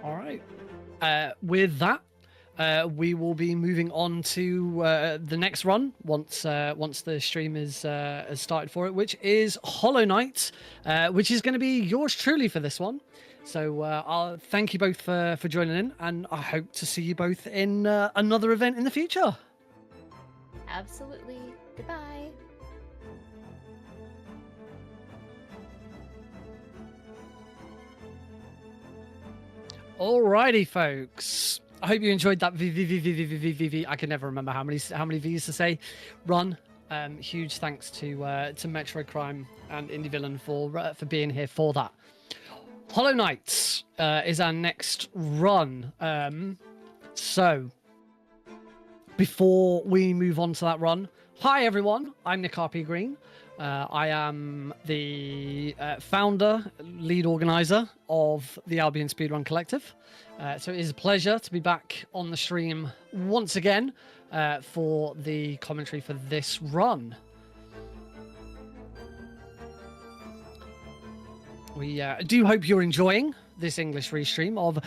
All right. With that, we will be moving on to the next run once the stream is has started for it, which is Hollow Knight, which is going to be yours truly for this one. So I'll thank you both for joining in, and I hope to see you both in another event in the future. Absolutely. Goodbye. Alrighty, folks. I hope you enjoyed that V. I can never remember how many V's to say. Run. Huge thanks to Metro Crime and Indie Villain for being here for that. Hollow Knight is our next run. So before we move on to that run, hi everyone. I'm Nick RP Green. I am the founder, lead organizer of the Albion Speedrun Collective. So it is a pleasure to be back on the stream once again for the commentary for this run. We do hope you're enjoying this English restream of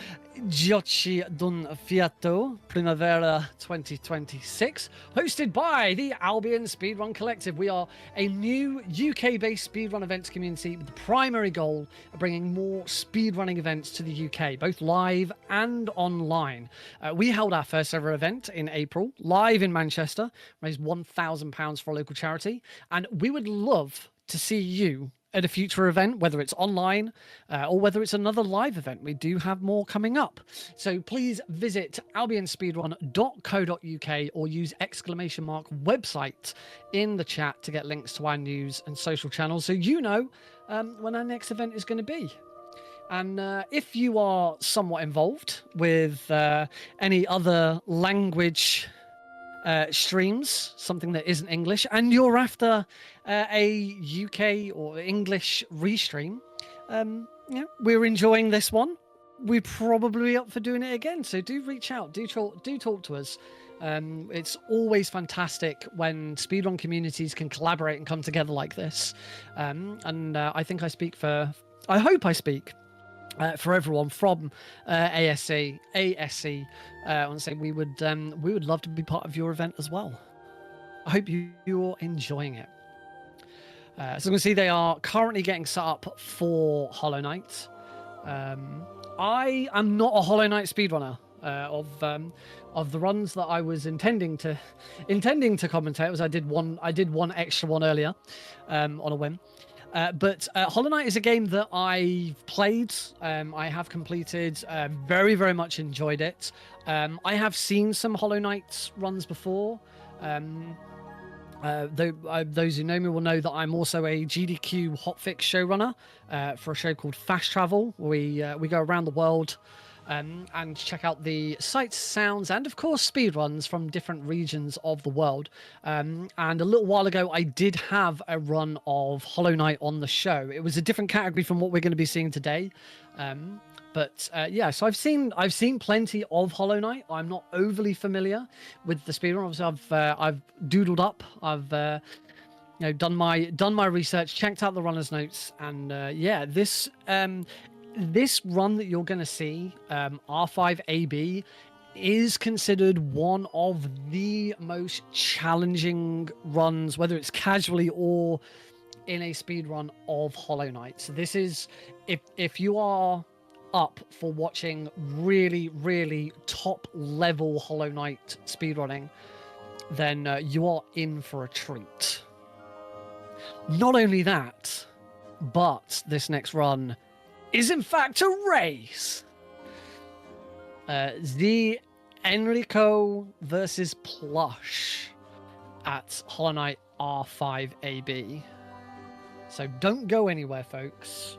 Giochi D'un Fiato Primavera 2026, hosted by the Albion Speedrun Collective. We are a new UK-based speedrun events community with the primary goal of bringing more speedrunning events to the UK, both live and online. We held our first ever event in April, live in Manchester, raised £1,000 for a local charity, and we would love to see you at a future event, whether it's online or whether it's another live event. We do have more coming up. So please visit albionspeedrun.co.uk or use !website in the chat to get links to our news and social channels so you know when our next event is going to be. And if you are somewhat involved with any other language streams, something that isn't English, and you're after a UK or English restream, we're enjoying this one. We're probably up for doing it again, so do reach out, do talk to us. It's always fantastic when speedrun communities can collaborate and come together like this. And I think I hope I speak for everyone from ASC. I want to say we would love to be part of your event as well. I hope you're enjoying it. So you can see they are currently getting set up for Hollow Knight. I am not a Hollow Knight speedrunner. Of the runs that I was intending to commentate, was I did one extra one earlier on a whim. But Hollow Knight is a game that I've played, I have completed, very, very much enjoyed it. I have seen some Hollow Knight runs before. Those who know me will know that I'm also a GDQ hotfix showrunner for a show called Fast Travel. We go around the world and check out the sights, sounds, and of course speedruns from different regions of the world. And a little while ago, I did have a run of Hollow Knight on the show. It was a different category from what we're going to be seeing today. But yeah, so I've seen plenty of Hollow Knight. I'm not overly familiar with the speedrun. Obviously, I've doodled up. I've done my research, checked out the runner's notes, and yeah, this run that you're going to see, R5AB, is considered one of the most challenging runs, whether it's casually or in a speedrun of Hollow Knight. So this is, if you are up for watching really, really top level Hollow Knight speedrunning, then you are in for a treat. Not only that, but this next run is in fact a race. The Enrico versus Plush at Hollow Knight R5AB. So don't go anywhere, folks.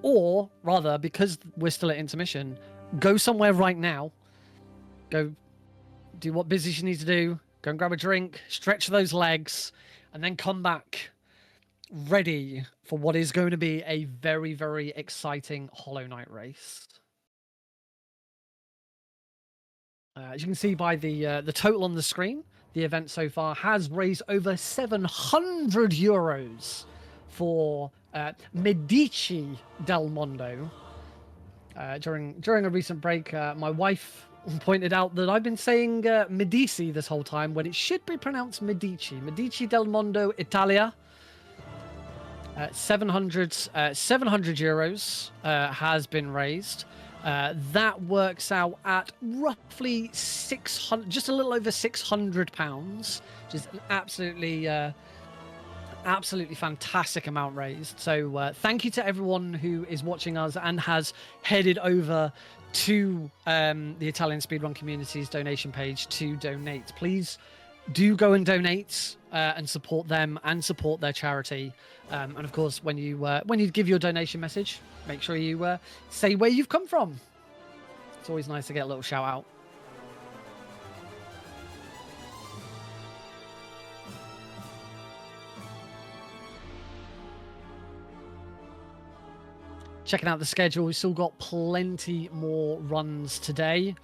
Or rather, because we're still at intermission, go somewhere right now. Go do what business you need to do. Go and grab a drink, stretch those legs, and then come back ready for what is going to be a very, very exciting Hollow Knight race. As you can see by the total on the screen, the event so far has raised over €700 for Medici del Mondo. during a recent break, my wife pointed out that I've been saying Medici this whole time when it should be pronounced Medici. Medici del Mondo, Italia. 700 euros has been raised. That works out at roughly 600, just a little over £600, which is an absolutely fantastic amount raised. So thank you to everyone who is watching us and has headed over to the Italian Speedrun Community's donation page to donate. Please do go and donate and support them and support their charity. And of course, when you give your donation message, make sure you say where you've come from. It's always nice to get a little shout out. Checking out the schedule, we've still got plenty more runs today.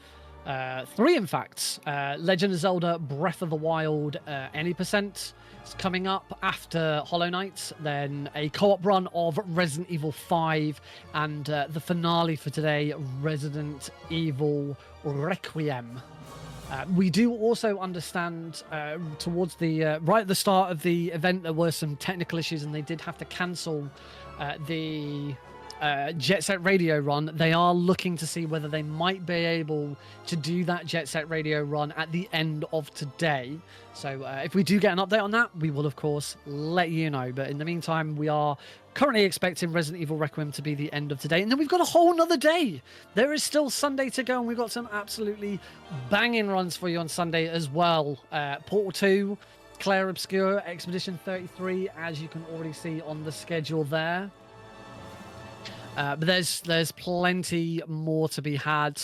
3, in fact. Legend of Zelda Breath of the Wild, any percent is coming up after Hollow Knight. Then a co-op run of Resident Evil 5, and the finale for today, Resident Evil Requiem. We do also understand towards the right at the start of the event there were some technical issues, and they did have to cancel the Jet Set Radio run. They are looking to see whether they might be able to do that Jet Set Radio run at the end of today. So if we do get an update on that, we will of course let you know. But in the meantime, we are currently expecting Resident Evil Requiem to be the end of today, and then we've got a whole nother day. There is still Sunday to go, and we've got some absolutely banging runs for you on Sunday as well. Portal 2, Claire Obscure, Expedition 33, as you can already see on the schedule there. But there's plenty more to be had.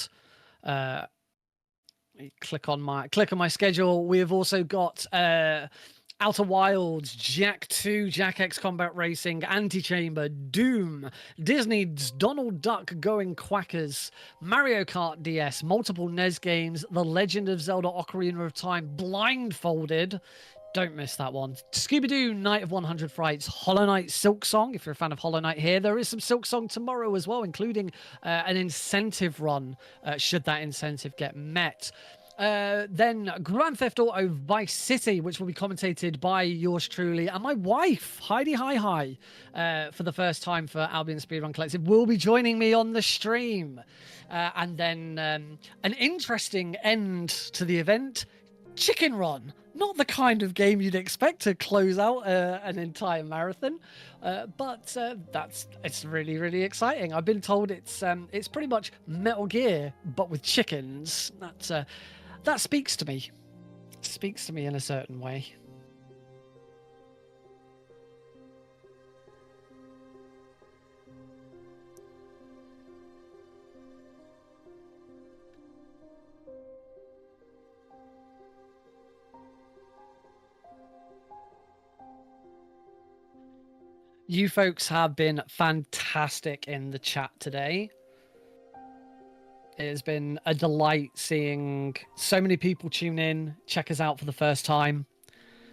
Click on my schedule. We have also got Outer Wilds, Jak 2, Jak X Combat Racing, Antichamber, Doom, Disney's Donald Duck Going Quackers, Mario Kart DS, multiple NES games, The Legend of Zelda Ocarina of Time, Blindfolded. Don't miss that one. Scooby-Doo, Night of 100 Frights, Hollow Knight, Silk Song. If you're a fan of Hollow Knight here, there is some Silk Song tomorrow as well, including an incentive run, should that incentive get met. Then Grand Theft Auto Vice City, which will be commentated by yours truly and my wife, Heidi Hi, for the first time for Albion Speedrun Collective, will be joining me on the stream. And then an interesting end to the event, Chicken Run. Not the kind of game you'd expect to close out an entire marathon, but it's really, really exciting. I've been told it's pretty much Metal Gear, but with chickens. That speaks to me. Speaks to me in a certain way. You folks have been fantastic in the chat today. It has been a delight seeing so many people tune in, check us out for the first time.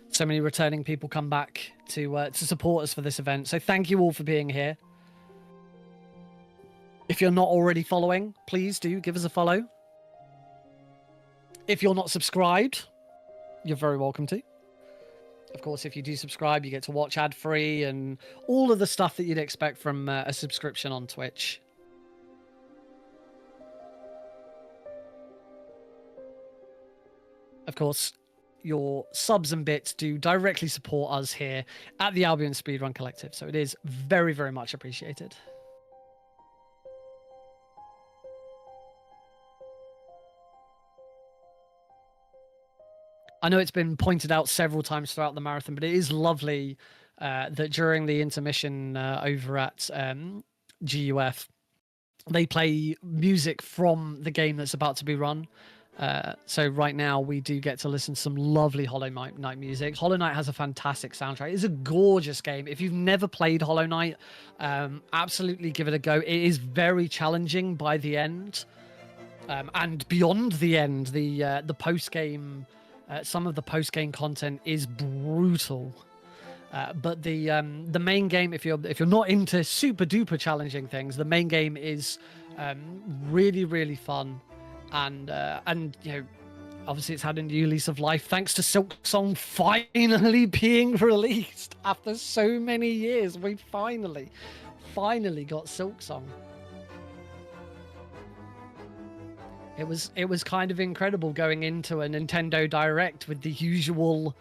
So many returning people come back to support us for this event. So thank you all for being here. If you're not already following, please do give us a follow. If you're not subscribed, you're very welcome to. Of course, if you do subscribe, you get to watch ad-free and all of the stuff that you'd expect from a subscription on Twitch. Of course, your subs and bits do directly support us here at the Albion Speedrun Collective, so it is very, very much appreciated. I know it's been pointed out several times throughout the marathon, but it is lovely that during the intermission over at GUF, they play music from the game that's about to be run. So right now we do get to listen to some lovely Hollow Knight music. Hollow Knight has a fantastic soundtrack. It's a gorgeous game. If you've never played Hollow Knight, absolutely give it a go. It is very challenging by the end, and beyond the end. The post game. Some of the post-game content is brutal, but the main game, if you're not into super duper challenging things, the main game is Really, really fun, and you know, obviously it's had a new lease of life thanks to Silksong finally being released after so many years. We finally got Silksong. It was kind of incredible going into a Nintendo Direct with the usual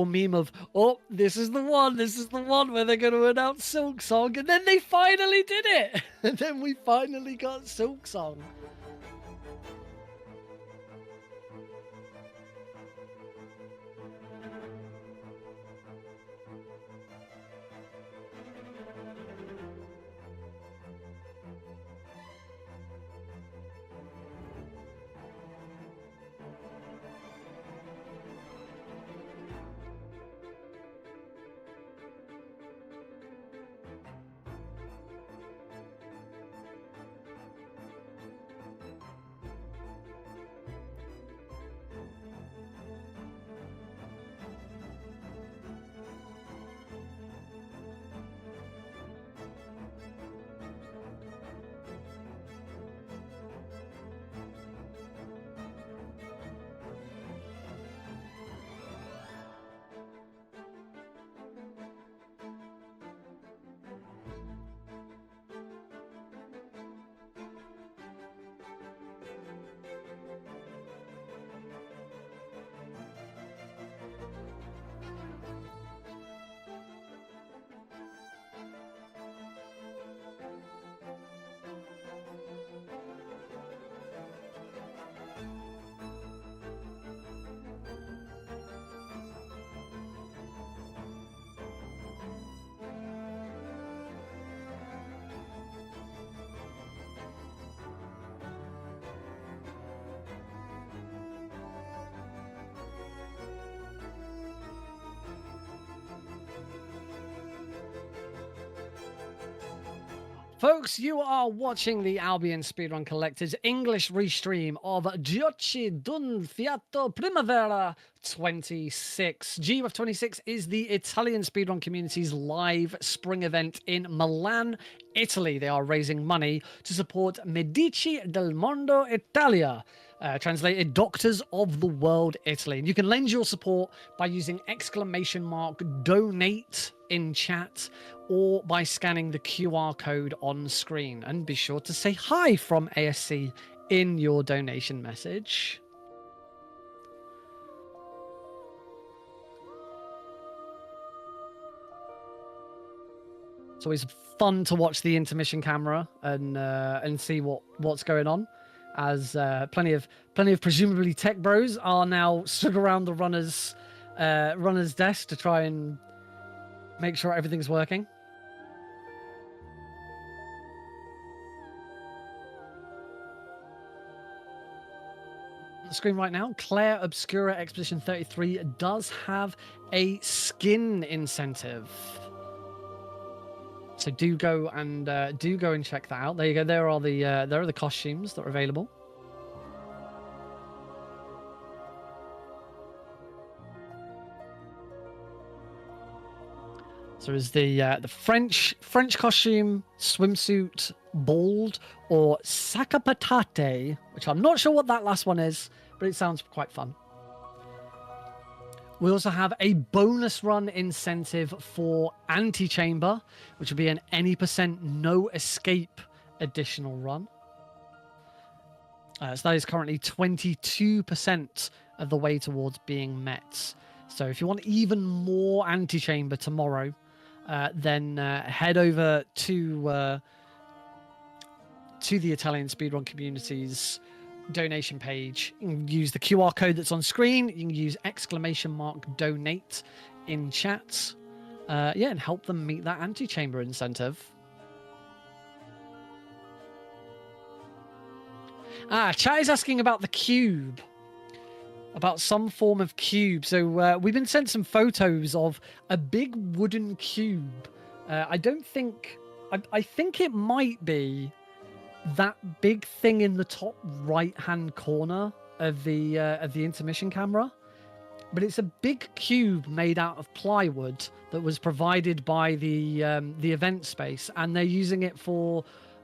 meme of, oh, this is the one where they're going to announce Silksong, and then they finally did it. And then we finally got Silksong. Folks, you are watching the Albion Speedrun Collective's English restream of Giochi D'un Fiato Primavera 26. GUF 26 is the Italian speedrun community's live spring event in Milan, Italy. They are raising money to support Medici del Mondo Italia, translated Doctors of the World Italy. And you can lend your support by using !donate in chat or by scanning the QR code on screen. And be sure to say hi from ASC in your donation message. It's always fun to watch the intermission camera and see what's going on, as plenty of presumably tech bros are now stood around the runner's desk to try and make sure everything's working. On the screen right now, Claire Obscura Expedition 33 does have a skin incentive. So do go and check that out. There you go. There are the costumes that are available. So is the French costume, swimsuit, bald, or sacapatate, which I'm not sure what that last one is, but it sounds quite fun. We also have a bonus run incentive for Antechamber, which will be an any % no escape additional run. So that is currently 22% of the way towards being met. So if you want even more Antechamber tomorrow, then head over to the Italian speedrun community's donation page. You can use the QR code that's on screen. You can use !donate in chat. And help them meet that Antechamber incentive. Chat is asking about the cube. About some form of cube. So we've been sent some photos of a big wooden cube. I think it might be that big thing in the top right-hand corner of the intermission camera, but it's a big cube made out of plywood that was provided by the event space, and they're using it for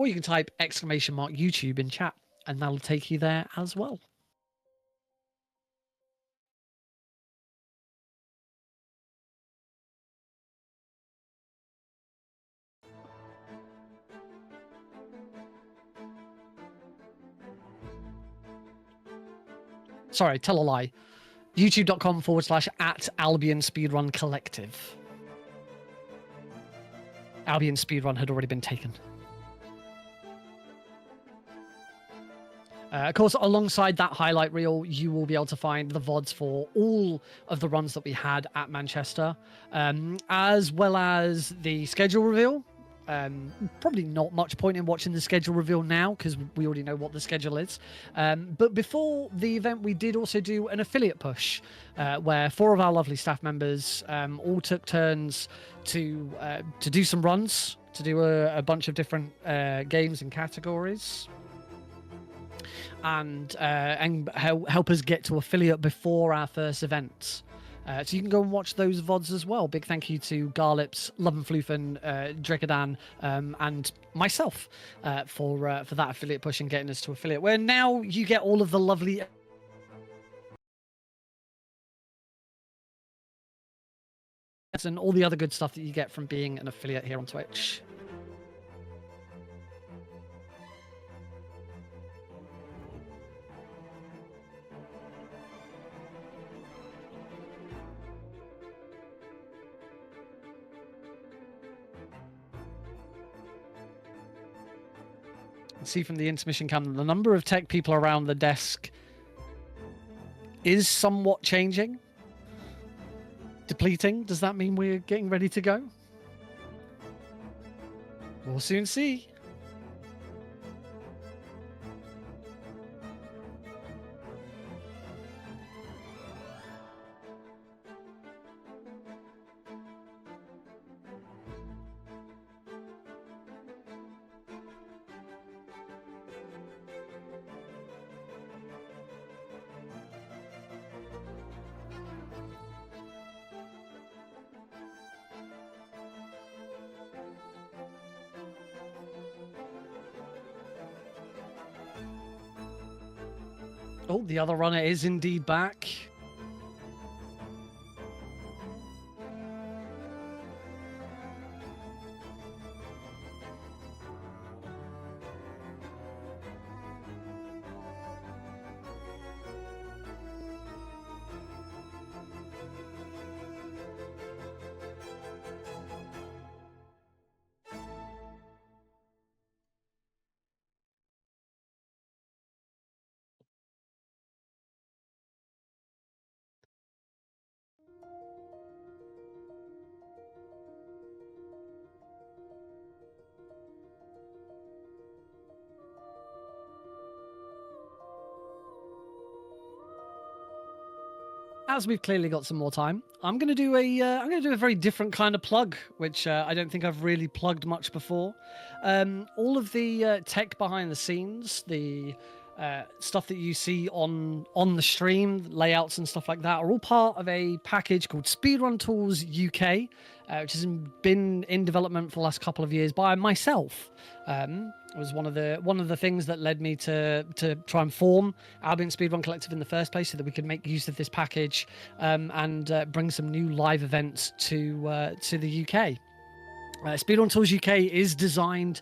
or you can type !YouTube in chat, and that'll take you there as well. Sorry, tell a lie. youtube.com/@Albion Speedrun Collective. Albion Speedrun had already been taken. Of course, alongside that highlight reel, you will be able to find the VODs for all of the runs that we had at Manchester, as well as the schedule reveal. Probably not much point in watching the schedule reveal now because we already know what the schedule is. But before the event, we did also do an affiliate push where 4 of our lovely staff members all took turns to do some runs, to do a bunch of different games and categories. And help us get to affiliate before our first event. So you can go and watch those VODs as well. Big thank you to Garlips, Love and Floofen, Drekadan, and myself for that affiliate push and getting us to affiliate, where now you get all of the lovely and all the other good stuff that you get from being an affiliate here on Twitch. See from the intermission cam that the number of tech people around the desk is somewhat changing. Depleting. Does that mean we're getting ready to go? We'll soon see. Oh, the other runner is indeed back. As we've clearly got some more time, I'm going to do a very different kind of plug, which I don't think I've really plugged much before. All of the tech behind the scenes, the stuff that you see on the stream, layouts and stuff like that, are all part of a package called Speedrun Tools UK, which has been in development for the last couple of years by myself. It was one of the things that led me to try and form Albion Speedrun Collective in the first place, so that we could make use of this package and bring some new live events to the UK. Speedrun Tools UK is designed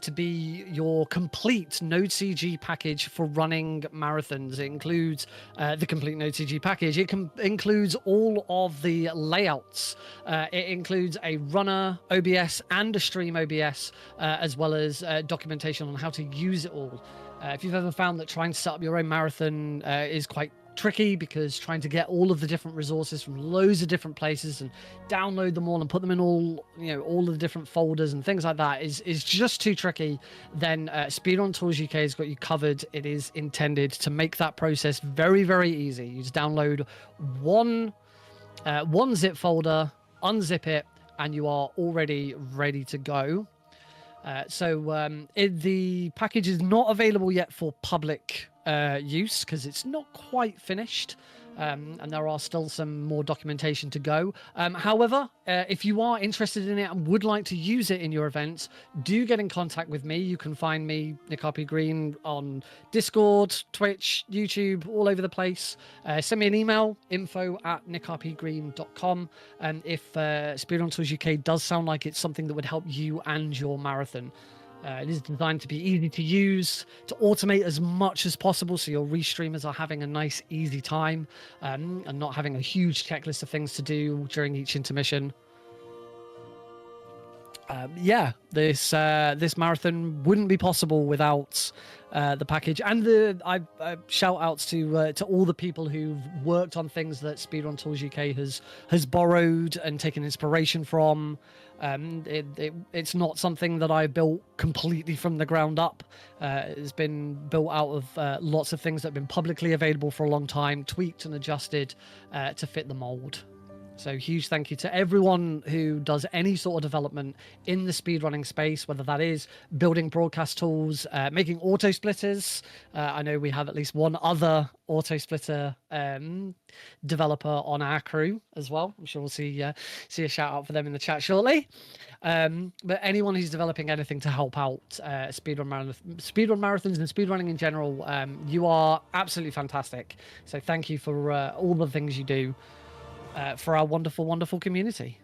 to be your complete Node CG package for running marathons. It includes the complete Node CG package. It includes all of the layouts. It includes a runner OBS and a stream OBS, as well as documentation on how to use it all. If you've ever found that trying to set up your own marathon is quite tricky, because trying to get all of the different resources from loads of different places and download them all and put them in all of the different folders and things like that is just too tricky, then Speedrun Tools UK has got you covered. It is intended to make that process very, very easy. You just download one zip folder, unzip it, and you are already ready to go. The package is not available yet for public use because it's not quite finished. and there are still some more documentation to go. However, if you are interested in it and would like to use it in your events, do get in contact with me. You can find me, Nick RP Green, on Discord, Twitch, YouTube, all over the place. Send me an email, info@nickrpgreen.com. And if Speedrun Tools UK does sound like it's something that would help you and your marathon, it is designed to be easy to use, to automate as much as possible so your restreamers are having a nice, easy time, and not having a huge checklist of things to do during each intermission. Yeah, this marathon wouldn't be possible without the package. And I shout outs to all the people who've worked on things that Speedrun Tools UK has borrowed and taken inspiration from. It's not something that I built completely from the ground up. It's been built out of lots of things that have been publicly available for a long time, tweaked and adjusted to fit the mold. So huge thank you to everyone who does any sort of development in the speedrunning space, whether that is building broadcast tools, making auto splitters. I know we have at least one other auto splitter developer on our crew as well. I'm sure we'll see a shout out for them in the chat shortly. But anyone who's developing anything to help out speedrun marathons and speedrunning in general, you are absolutely fantastic. So thank you for all the things you do. For our wonderful, wonderful community.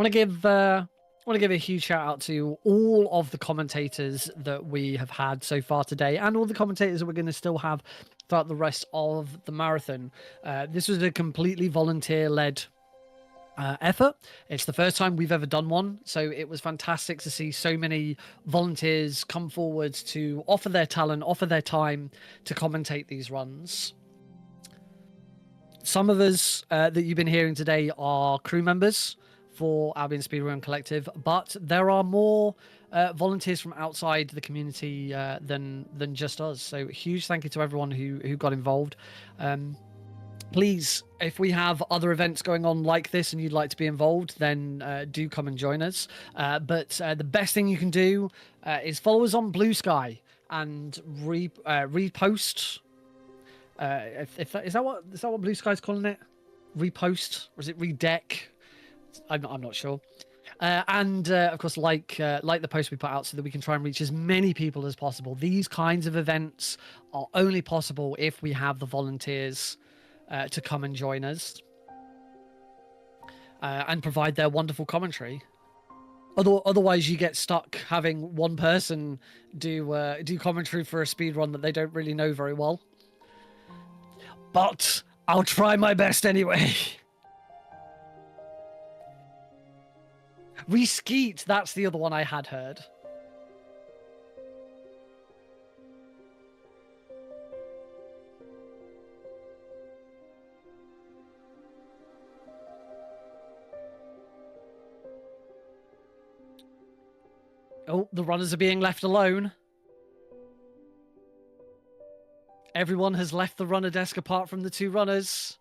I want to give a huge shout out to all of the commentators that we have had so far today, and all the commentators that we're going to still have throughout the rest of the marathon. This was a completely volunteer-led effort. It's the first time we've ever done one, so it was fantastic to see so many volunteers come forward to offer their talent, offer their time to commentate these runs. Some of us that you've been hearing today are crew members for Albion Speedrun Collective, but there are more volunteers from outside the community than just us. So huge thank you to everyone who got involved. Please, if we have other events going on like this and you'd like to be involved, then do come and join us. But the best thing you can do is follow us on Blue Sky and repost. Is that what Blue Sky's calling it? Repost, or is it redeck? I'm not sure. And of course, like the post we put out, so that we can try and reach as many people as possible. These kinds of events are only possible if we have the volunteers to come and join us and provide their wonderful commentary. Otherwise, you get stuck having one person do commentary for a speedrun that they don't really know very well. But I'll try my best anyway. Reskeet, that's the other one I had heard. Oh, the runners are being left alone. Everyone has left the runner desk apart from the two runners.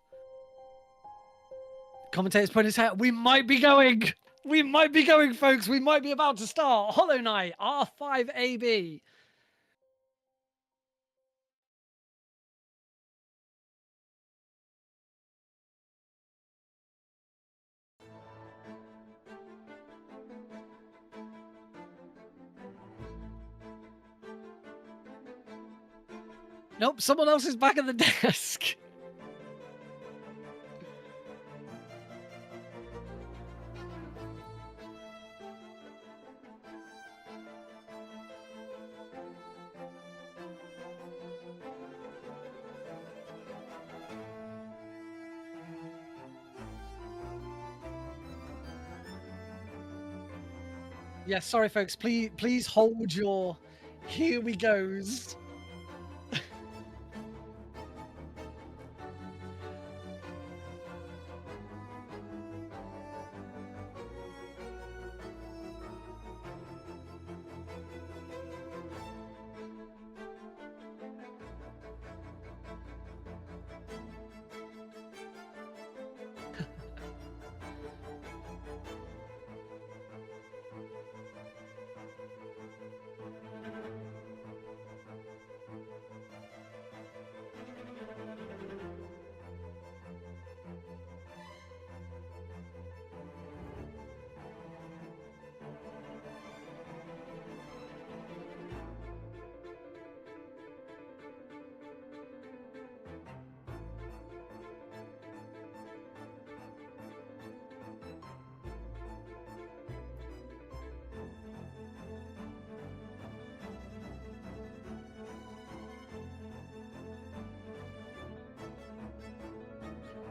Commentator's putting his head. We might be going. We might be going, folks. We might be about to start. Hollow Knight, R5AB. Nope, someone else is back at the desk. Yeah, sorry, folks. Please hold your. Here we goes.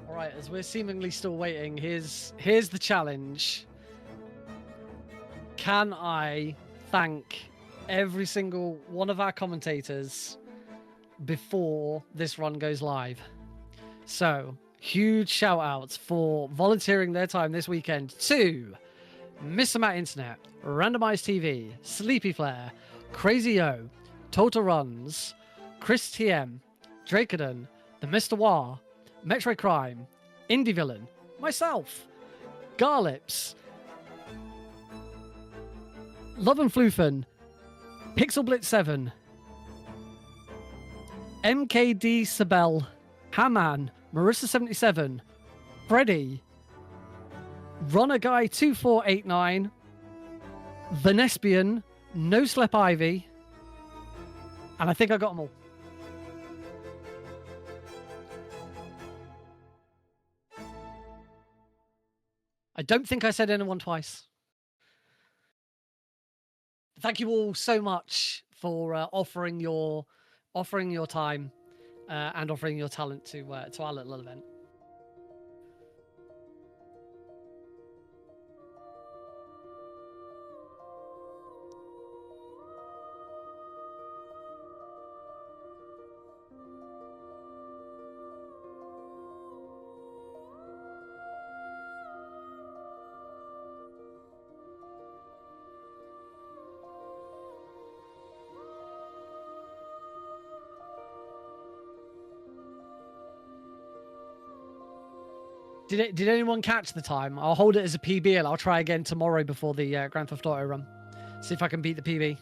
All right, as we're seemingly still waiting, here's the challenge. Can I thank every single one of our commentators before this run goes live? So, huge shout outs for volunteering their time this weekend to Mr. Matt Internet, Randomized TV, Sleepy Flare, Crazy O, Total Runs, Chris TM, Dracodon, The Mr. War, Metro Crime, Indie Villain, myself, Garlips, Love and Floofen, Pixel Blitz 7, MKD Sabel, Haman, Marissa77, Freddy, Runner Guy 2489, Venespian, No Slep Ivy, and I think I got them all. I don't think I said anyone twice. Thank you all so much for offering your time and offering your talent to our little event. Did anyone catch the time? I'll hold it as a PB and I'll try again tomorrow before the Grand Theft Auto run. See if I can beat the PB.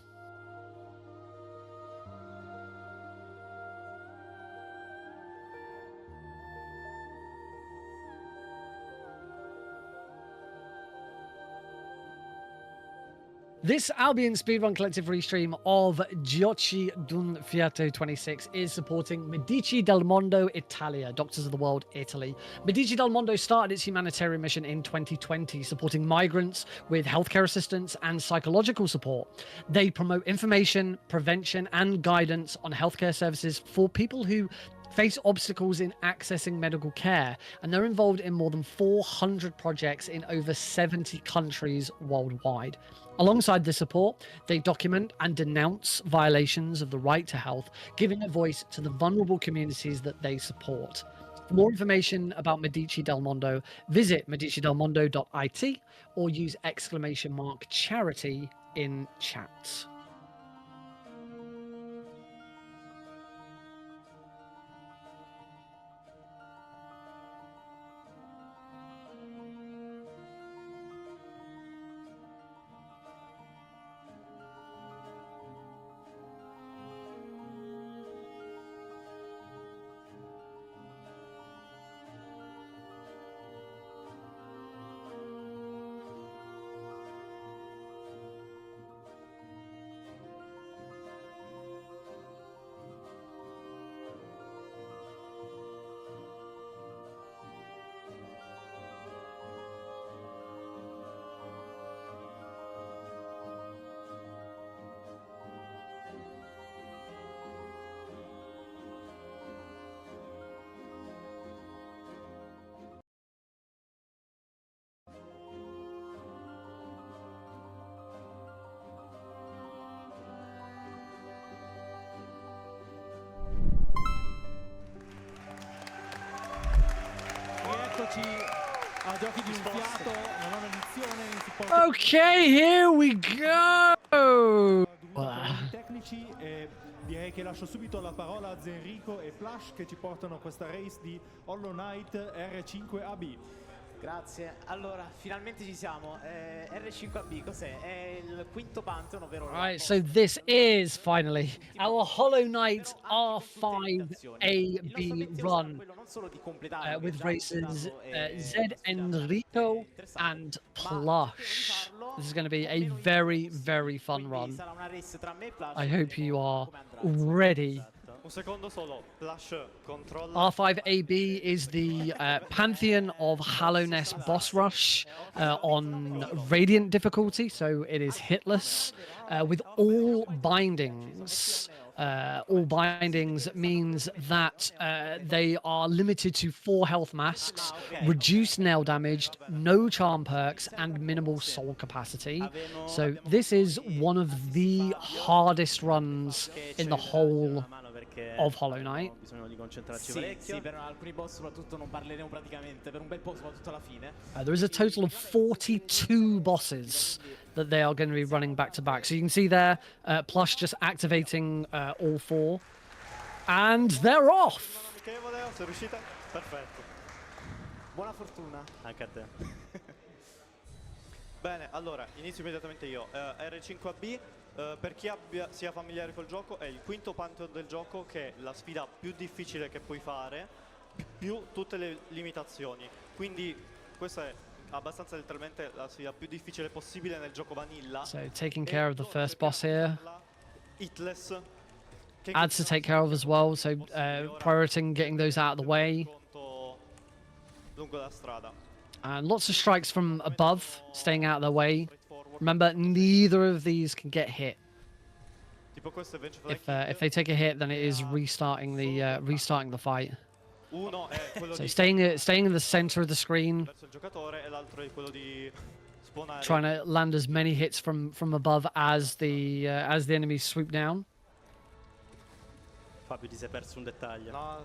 This Albion Speedrun Collective restream of Giochi D'un Fiato 26 is supporting Medici del Mondo Italia, Doctors of the World Italy. Medici del Mondo started its humanitarian mission in 2020, supporting migrants with healthcare assistance and psychological support. They promote information, prevention, and guidance on healthcare services for people who face obstacles in accessing medical care, and they're involved in more than 400 projects in over 70 countries worldwide. Alongside this support, they document and denounce violations of the right to health, giving a voice to the vulnerable communities that they support. For more information about Medici del Mondo, visit medicidelmondo.it or use !charity in chat. A Giochi D'un Fiato, la nuova edizione in supporto. Okay, here we go. Tecnici, e direi che lascio subito la parola a Enrico e Plush che ci portano questa race di Hollow Knight R5AB. Grazie, allora finalmente ci siamo. R5AB cos'è? È il quinto Pantheon, ovvero Alright, so this is finally our Hollow Knight R5AB run with races Zed Enrico and Plush. This is going to be a very, very fun run. I hope you are ready. Un secondo solo, Plush controlla. R5AB is the Pantheon of Hallowness boss rush on Radiant difficulty, so it is hitless with all bindings. All bindings means that they are limited to 4 health masks, reduced nail damage, no charm perks, and minimal soul capacity. So this is one of the hardest runs in the whole of Hollow Knight. Sì, per alcuni boss soprattutto non parleremo praticamente per un bel po', soprattutto alla fine. There is a total of 42 bosses that they are going to be running back to back. So you can see there, Plush just activating all 4. And they're off! Amichevole, sei riuscita? Perfetto. Buona fortuna. Anche a te. Bene, allora, inizio immediatamente io. R5AB, per chi sia familiare col gioco, è il quinto Pantheon del gioco, che è la sfida più difficile che puoi fare, più tutte le limitazioni. Quindi questa è abbastanza letteralmente la sfida più difficile possibile nel gioco vanilla. So taking care of the first boss here. Hitless. Adds to take care of as well, so prioritizing getting those out of the way. Lungo la strada. And lots of strikes from above, staying out of their way. Remember, neither of these can get hit. If they take a hit, then it is restarting the fight. So staying in the center of the screen, trying to land as many hits from above as the enemies swoop down. Fabio, ti sei perso un dettaglio. No.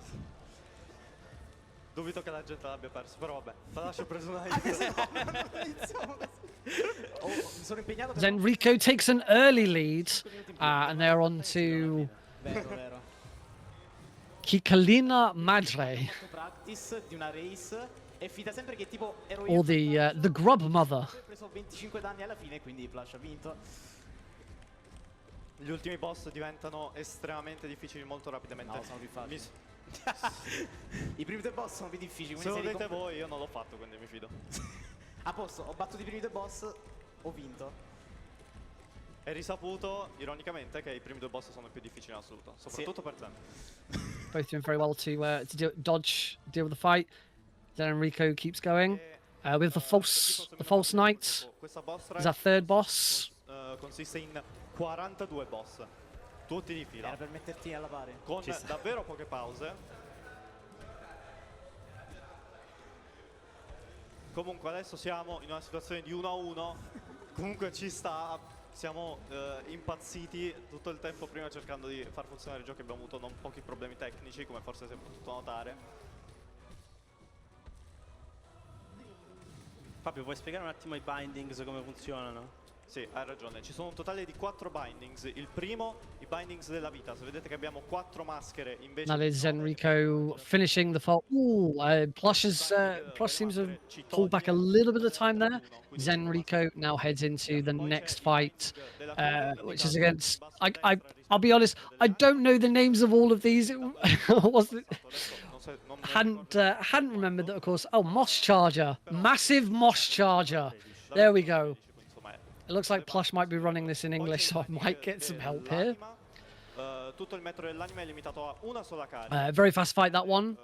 Dubito che la gente l'abbia perso, però vabbè. Lascio preso una Then Rico takes an early lead, and they're on to Kikalina Madre, or the Grub Mother. Gli ultimi boss diventano estremamente difficili molto rapidamente. No, sono più facili. I primi 2 boss sono più difficili. Se lo vedete voi, io non l'ho fatto, quindi mi fido. A posto, ho battuto i primi 2 boss, ho vinto. È risaputo, ironicamente, che i primi due boss sono i più difficili in assoluto, soprattutto per Zen. Both doing very well to dodge, deal with the fight. Then Enrico keeps going with the false knight. Questa boss Is our third boss. consiste in 42 boss, tutti di fila, Era per metterti alla pari. con davvero poche pause. Comunque adesso siamo in una situazione di 1-1, comunque ci sta, siamo impazziti tutto il tempo prima cercando di far funzionare il gioco, abbiamo avuto non pochi problemi tecnici, come forse si è potuto notare. Fabio, puoi spiegare un attimo i bindings, come funzionano? Sì, hai ragione, ci sono un totale di 4 bindings. Il primo, i bindings della vita. Se vedete che abbiamo 4 maschere invece That di is 9, Enrico finishing the fault. Ooh, Plush seems to have pulled back a little bit of time there. Zenrico now heads into the next fight, which is against. I'll be honest, I don't know the names of all of these. Hadn't remembered that, of course. Oh, Moss Charger, massive Moss Charger. There we go. It looks like Plush might be running this in English, so I might get some help here. Tutto il metro dell'anima è limitato a una sola carica. Very fast fight, that one.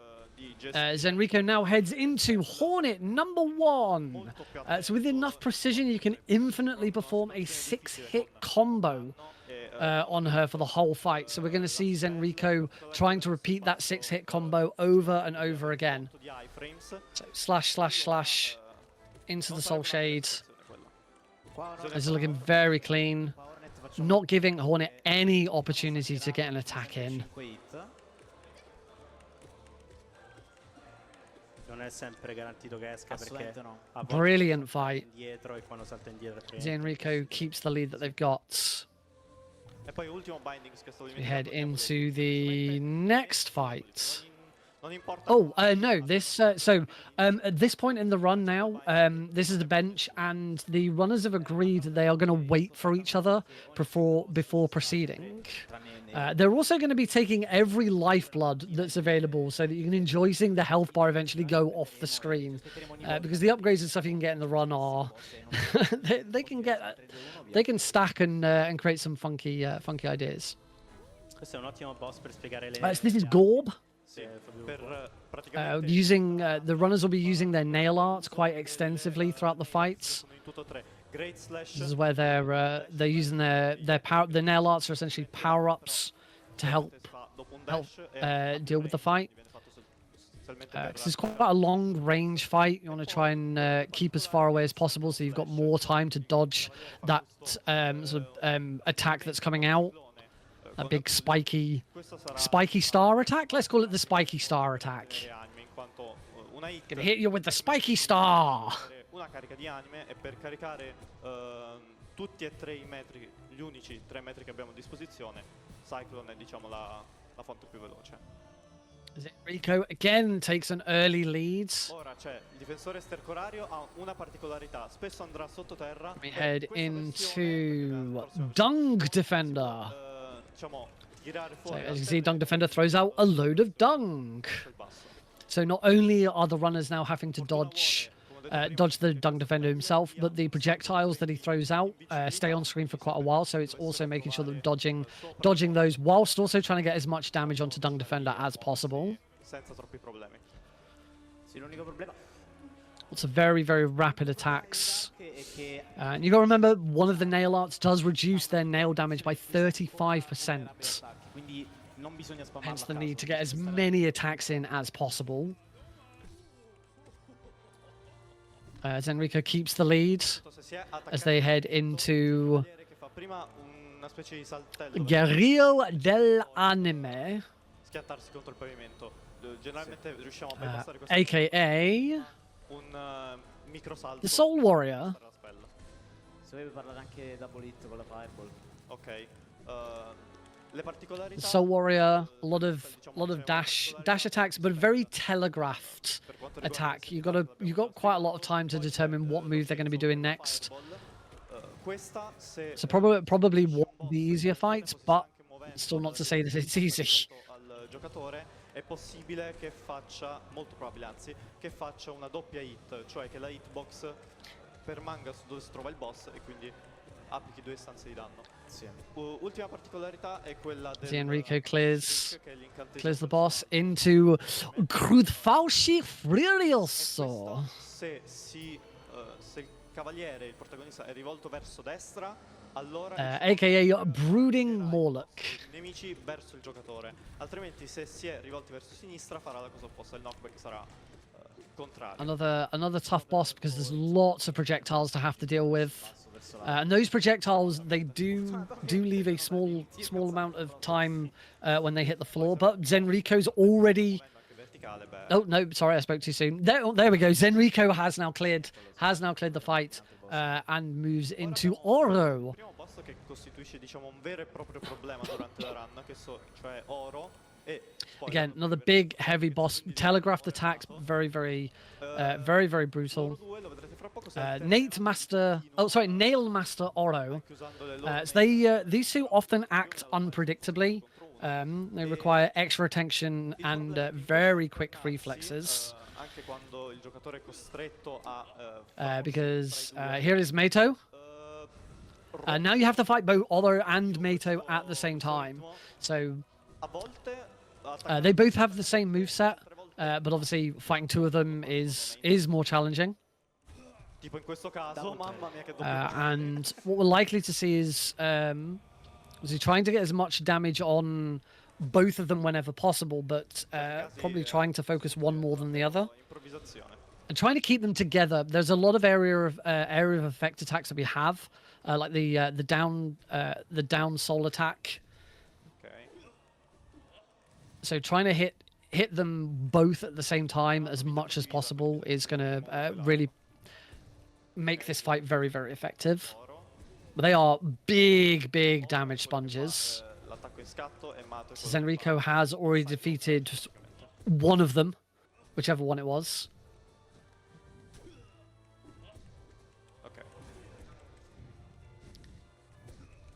Zenrico now heads into Hornet #1. So with enough precision, you can infinitely perform a 6-hit combo on her for the whole fight. So we're going to see Zenrico trying to repeat that 6-hit combo over and over again. So slash into the Soul Shade. This is looking very clean, not giving Hornet any opportunity to get an attack in. Non è sempre garantito che esca perché Assolutamente no. a volte Brilliant fight. indietro e quando salta indietro è Enrico keeps the lead that they've got. E poi ultimo bindings che sto We head dimenticando. into the next fight. Non importa. Oh, no, this, at this point in the run now, this is the bench, and the runners have agreed that they are going to wait for each other before proceeding. They're also going to be taking every lifeblood that's available so that you can enjoy seeing the health bar eventually go off the screen. Because the upgrades and stuff you can get in the run are, they can stack and create some funky ideas. Questo è un ottimo boss per spiegare le So this is Gorb. Sì, per praticamente Using the runners will be using their nail art quite extensively throughout the fights. sono in tutto 3. Great Slash. This is where they're using their power. The nail arts are essentially power ups to help Dopo un dash deal with the fight. viene fatto sostanzialmente per This is quite a long range fight. You want to try and keep as far away as possible, so you've got more time to dodge that attack that's coming out. A big spiky star attack. Let's call it the spiky star attack. anime, in quanto una hit Gonna hit you with the spiky star. una carica di anime, e per caricare tutti e 3 i metri, gli unici 3 metri che abbiamo a disposizione, Cyclone è, diciamo, la fonte più veloce. Rico again takes an early lead. Ora c'è il difensore stercorario, ha una particolarità, spesso andrà sottoterra. We e head questa versione into della Dung Defender. diciamo, tirare So fuori as you see, Dung Defender throws out a load of dung. il basso. So not only are the runners now having to dodge the Dung Defender himself, but the projectiles that he throws out stay on screen for quite a while. So it's also making sure that dodging those whilst also trying to get as much damage onto Dung Defender as possible. Senza troppi problemi. Sì, l'unico problema Lots of very, very rapid attacks. è che And you got to remember, one of the nail arts does reduce their nail damage by 35%. quindi non bisogna spammarla Hence a the caso, need to get as ci sta many attacks in as possible. Zenrico keeps the lead Se si è as they head into che fa prima una specie di saltello, Guerrero dell'Anime, schiantarsi contro il pavimento. Generalmente riusciamo a bypassare questo, aka un microsalto. the Soul Warrior. per la spella. Se vuoi parlare anche double hit con la fireball. Ok. Le particolarità. The Soul Warrior, a lot of dash attacks, but a very telegraphed attack. You've got quite a lot of time to determine what move they're going to be doing next. Questa, se So probably one of the easier fights, but still not to say that it's easy. al giocatore è possibile che faccia, molto probabile anzi, che faccia una doppia hit, cioè che la hitbox permanga su dove si trova il boss e quindi applichi 2 stanze di danno. Sì. Ultima particolarità è quella del Enrico clears che è l'incantesimo clears the personale. boss into Crudfauci E Furioso. questo, se il cavaliere, il protagonista, è rivolto verso destra, allora aka Brooding Morlock. i nemici verso il giocatore. Altrimenti, se si è rivolti verso sinistra, farà la cosa opposta. Il knockback sarà contrario. Another tough boss because there's lots of projectiles to have to deal with. And those projectiles, they do leave a small amount of time when they hit the floor. But Zenriko's already. Anche verticale, beh, Oh no, sorry, I spoke too soon. There we go. Zenriko has now cleared the fight and moves into Oro. il primo boss che costituisce, diciamo, un vero e proprio problema durante la run, cioè oro. E poi Again, another big, heavy boss. Telegraphed attacks, very brutal. loro due, lo vedrete fra poco, Nail Master Oro. anche usando le loro So these two often act unpredictably. They require extra attention and very quick reflexes. Anche quando il giocatore è costretto a Because here is Meito. Now you have to fight both Oro and Meito at the same time. So a volte they both have the same moveset, but obviously fighting two of them is more challenging. tipo in questo caso, mamma mia che doppio And what we're likely to see is he trying to get as much damage on both of them whenever possible, but probably trying to focus one more than the other. improvvisazione. And trying to keep them together. There's a lot of area of effect attacks that we have, like the down soul attack. Ok. So trying to hit them both at the same time as much as possible is going to really make this fight very effective. Oro. But they are big damage sponges. L'attacco in scatto e Mato. So Zenriko has already defeated one of them, whichever one it was. Ok.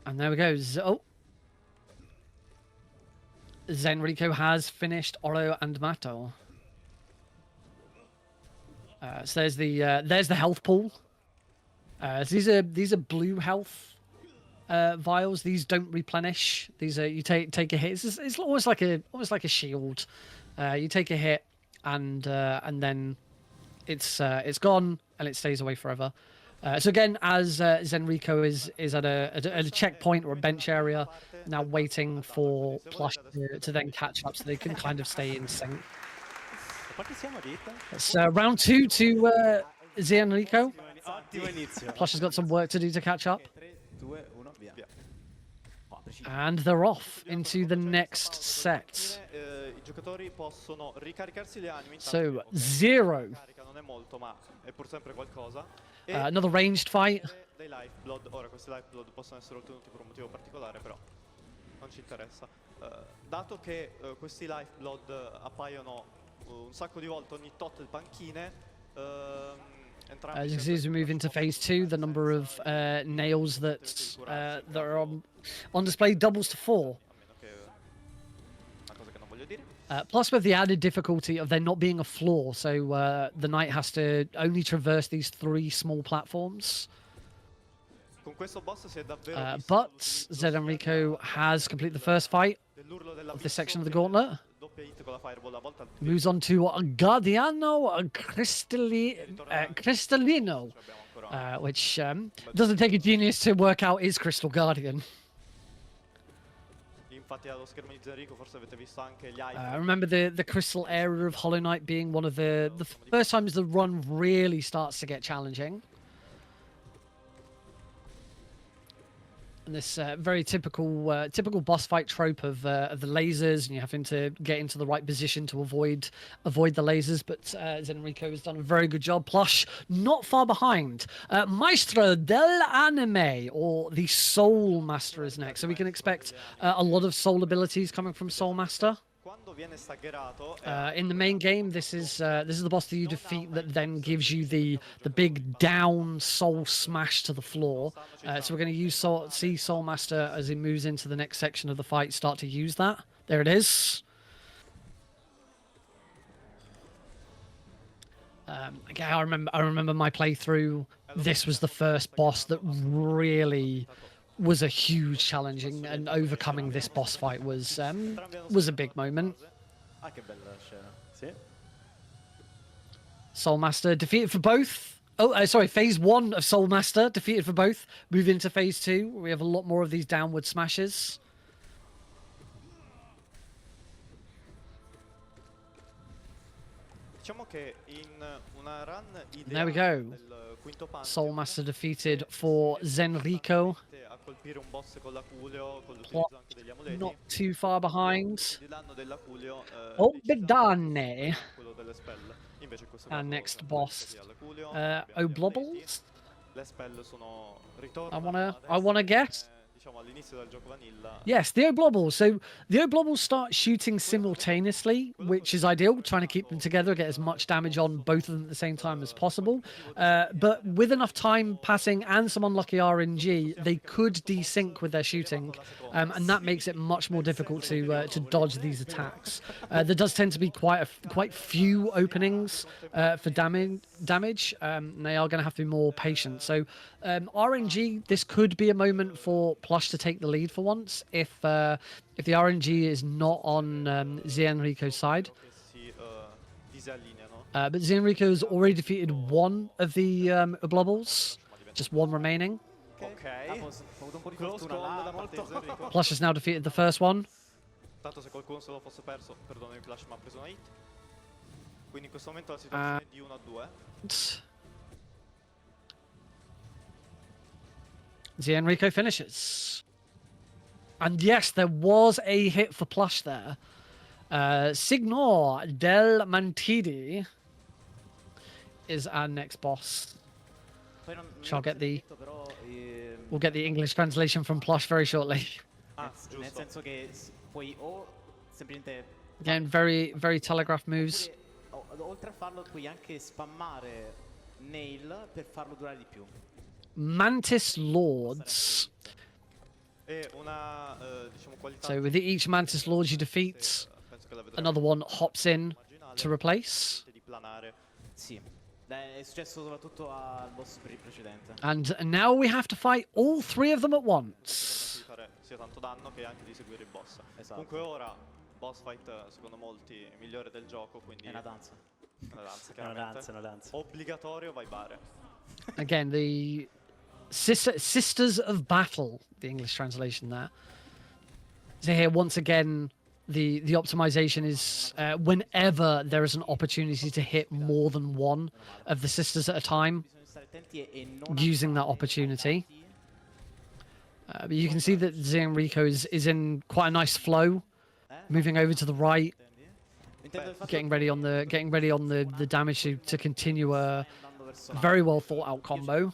And there we go. Zenriko has finished Oro and Mato. So there's the health pool. So these are blue health vials. These don't replenish. These are you take a hit. It's almost like a shield. You take a hit and then it's gone and it stays away forever. So again, as Zenriko is at a checkpoint or a bench area, now waiting for Plush to then catch up so they can kind of stay in sync. Quanti siamo, Rita? It's round 2 to Zenriko. Ottimo inizio. Plush has got some work to do to catch up. 3, 2, 1, via. Oh, preciso. And they're off into the next set. I giocatori possono ricaricarsi le anime. So, 0. Carica non è molto, ma è pur sempre qualcosa. Another ranged fight. Dei lifeblood. Ora questi lifeblood possono essere ottenuti per un motivo particolare, però non ci interessa. Dato che questi lifeblood appaiono un sacco di volte ogni tot di panchine, entrambi As you can see, as we move into phase 2, the number of nails that are on display doubles to 4. a meno che una cosa che non voglio dire. Plus with the added difficulty of there not being a floor, so the knight has to only traverse these 3 small platforms. Con questo boss si è davvero But Zenriko has completed the first fight of this section of the gauntlet. doppia hit con la fireball, a volte al Moves on to Guardiano Cristallino, abbiamo ancora which doesn't take a genius to work out is Crystal Guardian. infatti allo schermo di Zenriko forse avete visto anche gli I remember the crystal area of Hollow Knight being one of the first times the run really starts to get challenging. And this very typical boss fight trope of the lasers, and you having to get into the right position to avoid the lasers. But Zenriko has done a very good job. Plush not far behind. Maestro del Anime, or the Soul Master, is next. So we can expect a lot of soul abilities coming from Soul Master. quando viene staggerato In the main game, this is the boss that you defeat that then gives you the big down soul smash to the floor. So we're going to use see Soul Master as he moves into the next section of the fight start to use that. There it is. Again, I remember my playthrough this was the first boss that really was a huge challenging, and overcoming this boss fight was a big moment. Ah, che bella scena. Sì. Soulmaster defeated for both. Oh, sorry, phase 1 of Soulmaster defeated for both. Move into phase 2. We have a lot more of these downward smashes. Diciamo che in una run There we ideale go. del quinto Pantheon, Soulmaster defeated for Zenrico. a colpire un boss con l'aculeo, con Plot l'utilizzo anche degli amuleti. not too far behind. Di danno dell'aculeo, Oh, decisamente Bedane. quello delle spell. Invece in questo Our caso next siamo boss. così all'aculeo, abbiamo gli Oblobbles. amuleti. Le spell sono I ritornano wanna adesso, guess. diciamo all'inizio del gioco vanilla. Yes, the Oblobbles. So the Oblobbles start shooting simultaneously, which is ideal, trying to keep them together, get as much damage on both of them at the same time as possible. But with enough time passing and some unlucky RNG, they could desync with their shooting, and that makes it much more difficult to dodge these attacks. There does tend to be quite few openings for damage. They are going to have to be more patient. So RNG, this could be a moment for Plush to take the lead for once if the RNG is not on Zenrico's side. Che si disallineano. But Zenrico's already defeated one of the Oblobbles, just one remaining. Ok. Ha avuto un po' di Close fortuna call là, da parte di molto. Zenrico. Plush has now defeated the first one. Tanto se qualcuno se lo fosse perso, perdonami Plush, ma ha preso una hit. Quindi in questo momento la situazione è di 1-2. Zenrico finishes. And yes, there was a hit for Plush there. Signor del Mantidi is our next boss. Poi non Shall l'ho get the- detto, però, We'll get the English translation from Plush very shortly. Ah, nel giusto. senso che puoi o semplicemente Again, very telegraph moves. oppure, oltre a farlo puoi anche spammare nail per farlo durare di più. Mantis Lords. E una diciamo qualità. So with each Mantis Lord you defeat, penso che la vedremo another one hops in immaginale, to replace. di planare. Sì. È successo soprattutto al boss precedente. And now we have to fight all 3 of them at Permette once. di fare sia tanto danno che anche di seguire il boss. Esatto. Comunque ora boss fight secondo molti migliore del gioco, quindi È una danza. una danza, È una chiaramente. danza, è una danza. Obbligatorio vai bare. Again, the Sisters of Battle, the English translation there. So here, once again, the optimization is whenever there is an opportunity to hit more than one of the sisters at a time, Bisogna stare attenti e non using that andare opportunity. avanti. But you can see that Zenrico is in quite a nice flow, moving over to the right, Intendo il fatto getting ready on the damage to continue a andando verso very well thought out combo.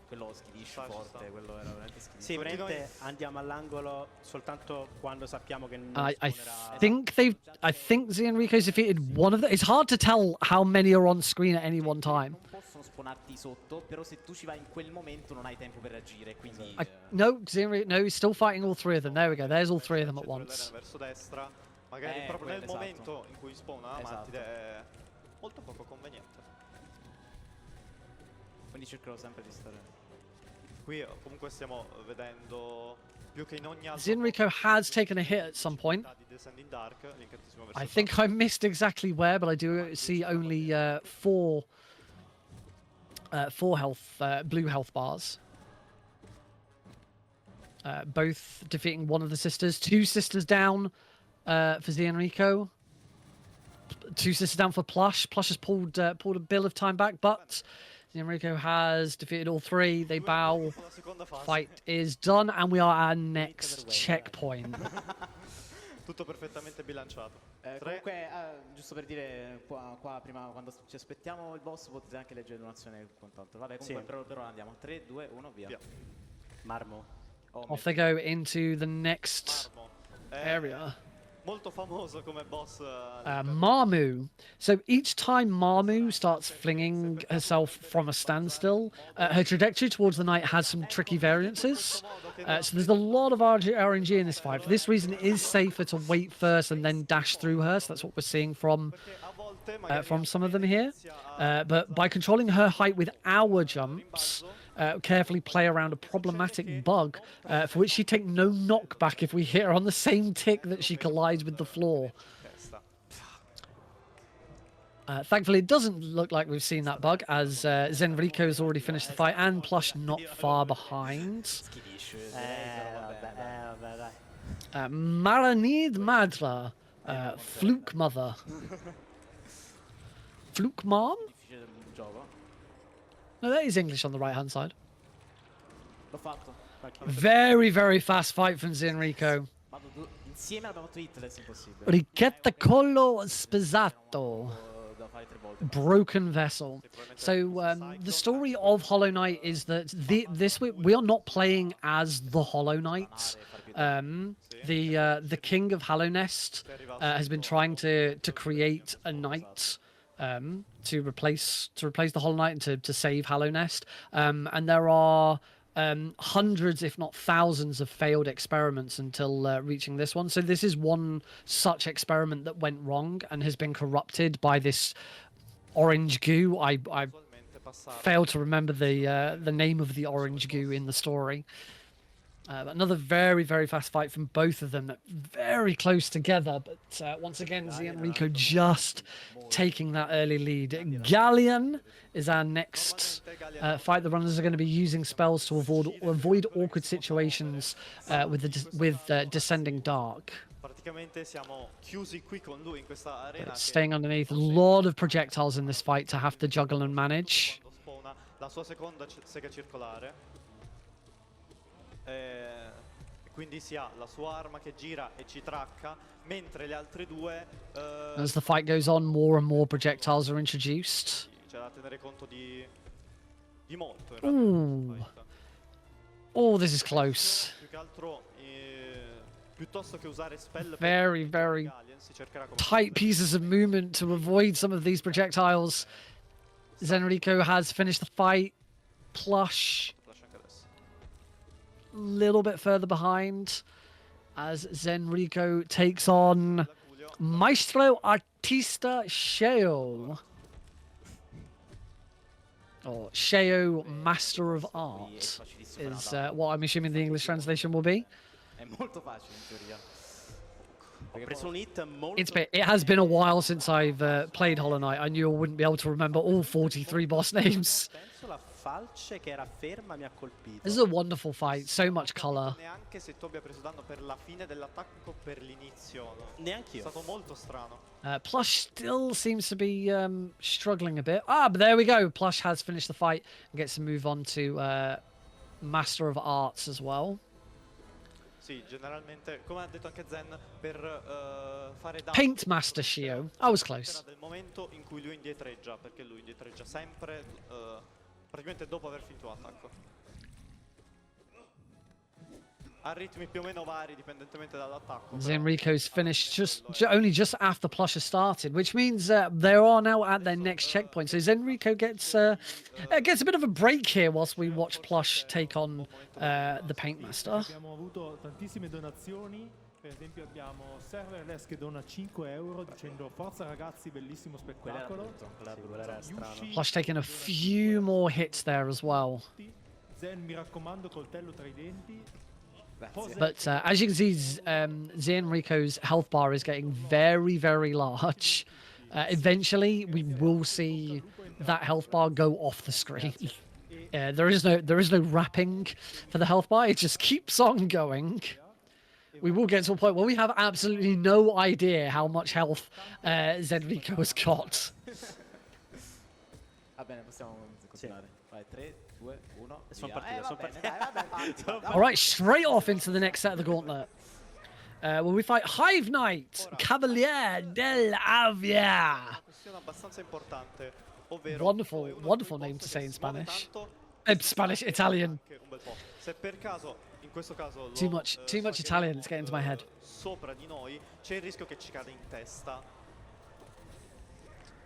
quello schidisce forte, quello era veramente schidisce. Sicuramente andiamo all'angolo soltanto quando sappiamo che non I spawnerà. think Zenrico's defeated one of them. It's hard to tell how many are on screen at any one time. Non possono spawnarti sotto, però se tu ci vai in quel momento non hai tempo per reagire, quindi No, he's still fighting all 3 of them. There we go. There's all 3 of them at Quella once. verso destra, magari proprio nel quello, momento in cui spawna la Esatto. Mantide è molto poco conveniente. quindi cercherò sempre di stare. Qui comunque stiamo vedendo più che in ogni altro Zenrico has taken a hit at some point. di Descending Dark, l'incantesimo verso I il think I missed exactly where, but I do see only 4 health, blue health bars. Both defeating one of the sisters. 2 sisters down for Zenrico. 2 sisters down for Plush. Plush has pulled a bit of time back, but Zenrico has defeated all 3. They bow. la seconda fase. Fight is done, and we are at our next checkpoint. Tutto perfettamente bilanciato. Comunque, giusto per dire, qua prima quando ci aspettiamo il boss potete anche leggere le donazioni e quant'altro. Vabbè, comunque per ora andiamo. 3, 2, 1, via. Via. Marmo. Off they go into the next Marmo. area. Molto famoso come boss. Marmu. So each time Marmu starts flinging herself from a standstill, her trajectory towards the knight has some tricky variances. So there's a lot of RNG in this fight. For this reason, it is safer to wait first and then dash through her. So that's what we're seeing from from some of them here. But by controlling her height with our jumps, carefully play around a problematic bug for which she take no knockback if we hit her on the same tick that she collides with the floor. Thankfully, it doesn't look like we've seen that bug, as Zenrico has already finished the fight and Plush not far behind. Vabbè, dai. Maranid Madra, Fluke Mother. Fluke Mom? Difficile il gioco. No, that is English on the right-hand side. L'ho fatto. Very, very fast fight from Zenrico. Insieme abbiamo fatto Hitless, impossibile. Richetta collo spezzato. Da fare 3 volte. Broken vessel. So the story of Hollow Knight is that this we are not playing as the Hollow Knight. The king of Hallownest has been trying to create a knight to replace the Hollow Knight and to save Hallownest. And there are hundreds, if not thousands, of failed experiments until reaching this one. So this is one such experiment that went wrong and has been corrupted by this orange goo. I failed to remember the name of the orange goo in the story. Another very, very fast fight from both of them, very close together, but once again, Zenrico just taking that early lead. Galleon is our next fight. The runners are going to be using spells to avoid awkward situations with Descending Dark. But staying underneath, a lot of projectiles in this fight to have to juggle and manage. Quindi si ha la sua arma che gira e ci tracca, mentre le altre due as the fight goes on, more and more projectiles are introduced. c'è da tenere conto di molto in realtà. Oh, this is close. Più che altro piuttosto che usare spell Very, very tight pieces of movement to avoid some of these projectiles. Zenrico has finished the fight. Plush a little bit further behind as Zenrico takes on Maestro Artista Sheo. Or Sheo Master of Art is what I'm assuming the English translation will be. È molto facile in teoria. Ho preso un hit molto... It has been a while since I've played Hollow Knight. I knew I wouldn't be able to remember all 43 boss names. Penso la falce che era ferma mi ha colpito. This is a wonderful fight, so much color. Neanche se tu abbia preso danno per la fine dell'attacco per l'inizio. Neanch'io. È stato molto strano. Plush still seems to be struggling a bit. But there we go. Plush has finished the fight and gets to move on to Master of Arts as well. Sì, generalmente, come ha detto anche Zen, per fare danno... Paint Master Shio. I was close. ...del momento in cui lui indietreggia, perché lui indietreggia sempre, praticamente dopo aver finito l'attacco. A ritmi più o meno vari, dipendentemente dall'attacco. Zenrico's finished only just after Plush has started, which means they are now at their next checkpoint. So Zenrico gets a bit of a break here whilst we watch Plush take on the Paint Master. Abbiamo avuto tantissime donazioni, per esempio abbiamo Serverless che dona 5 euro dicendo forza ragazzi, bellissimo spettacolo. Plush taking a few more hits there as well. Zen, mi raccomando, coltello tra i denti. But as you can see, Zenrico's health bar is getting very, very large. Eventually, we will see that health bar go off the screen. There is no wrapping for the health bar. It just keeps on going. We will get to a point where we have absolutely no idea how much health Zenrico has got. Va bene, possiamo continuare. Vai, 3, 2, 1. Sono partito, All right, straight off into the next set of the gauntlet. Where we fight Hive Knight, Cavalier dell'Avia. Wonderful, wonderful name to say in Spanish. Spanish, Italian. Too much Italian, it's getting into my head. Sopra di noi c'è il rischio che ci cade in testa.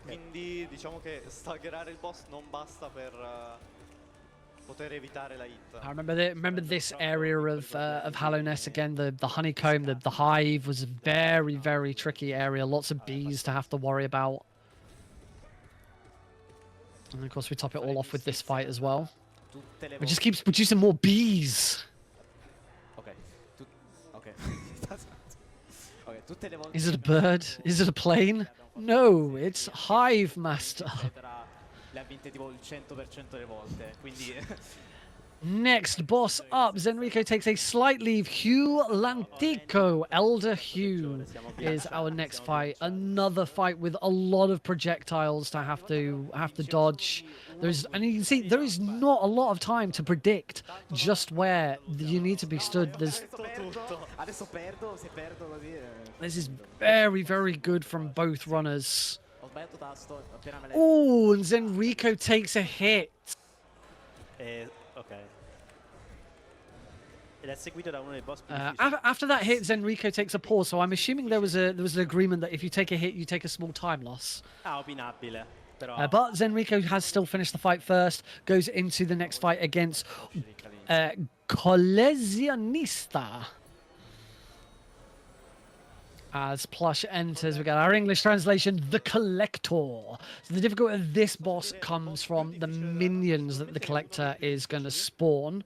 Quindi diciamo che staggerare il boss non basta per poter evitare la hit. I remember this area of Hallownest again. The honeycomb, the hive was a very, very tricky area. Lots of bees to have to worry about. And of course, we top it all off with this fight as well. Tutte le It just volte- keeps producing more bees. Ok. Ok. Ok, tutte le volte Is it a che abbiamo bird? fatto- Is it a plane? No, it's Hive Master. eccetera, le ha vinte tipo il 100% delle volte. Quindi Next boss up, Zenrico takes a slight leave. Hugh Lantico, Elder Hugh, is our next fight. Another fight with a lot of projectiles to have to dodge. And you can see there is not a lot of time to predict just where you need to be stood. adesso perdo, se perdo così. This is very, very good from both runners. Ho sbagliato tasto, appena me l'hai. Oh, and Zenrico takes a hit. Ok. Ed è seguito da uno dei boss più difficili. After that hit, Zenrico takes a pause. So I'm assuming there was an agreement that if you take a hit, you take a small time loss. Opinabile. Però But Zenrico has still finished the fight first. Goes into the next fight against Colesionista. As Plush enters, we got our English translation, The Collector. So the difficulty of this boss comes from the minions that the Collector is going to spawn.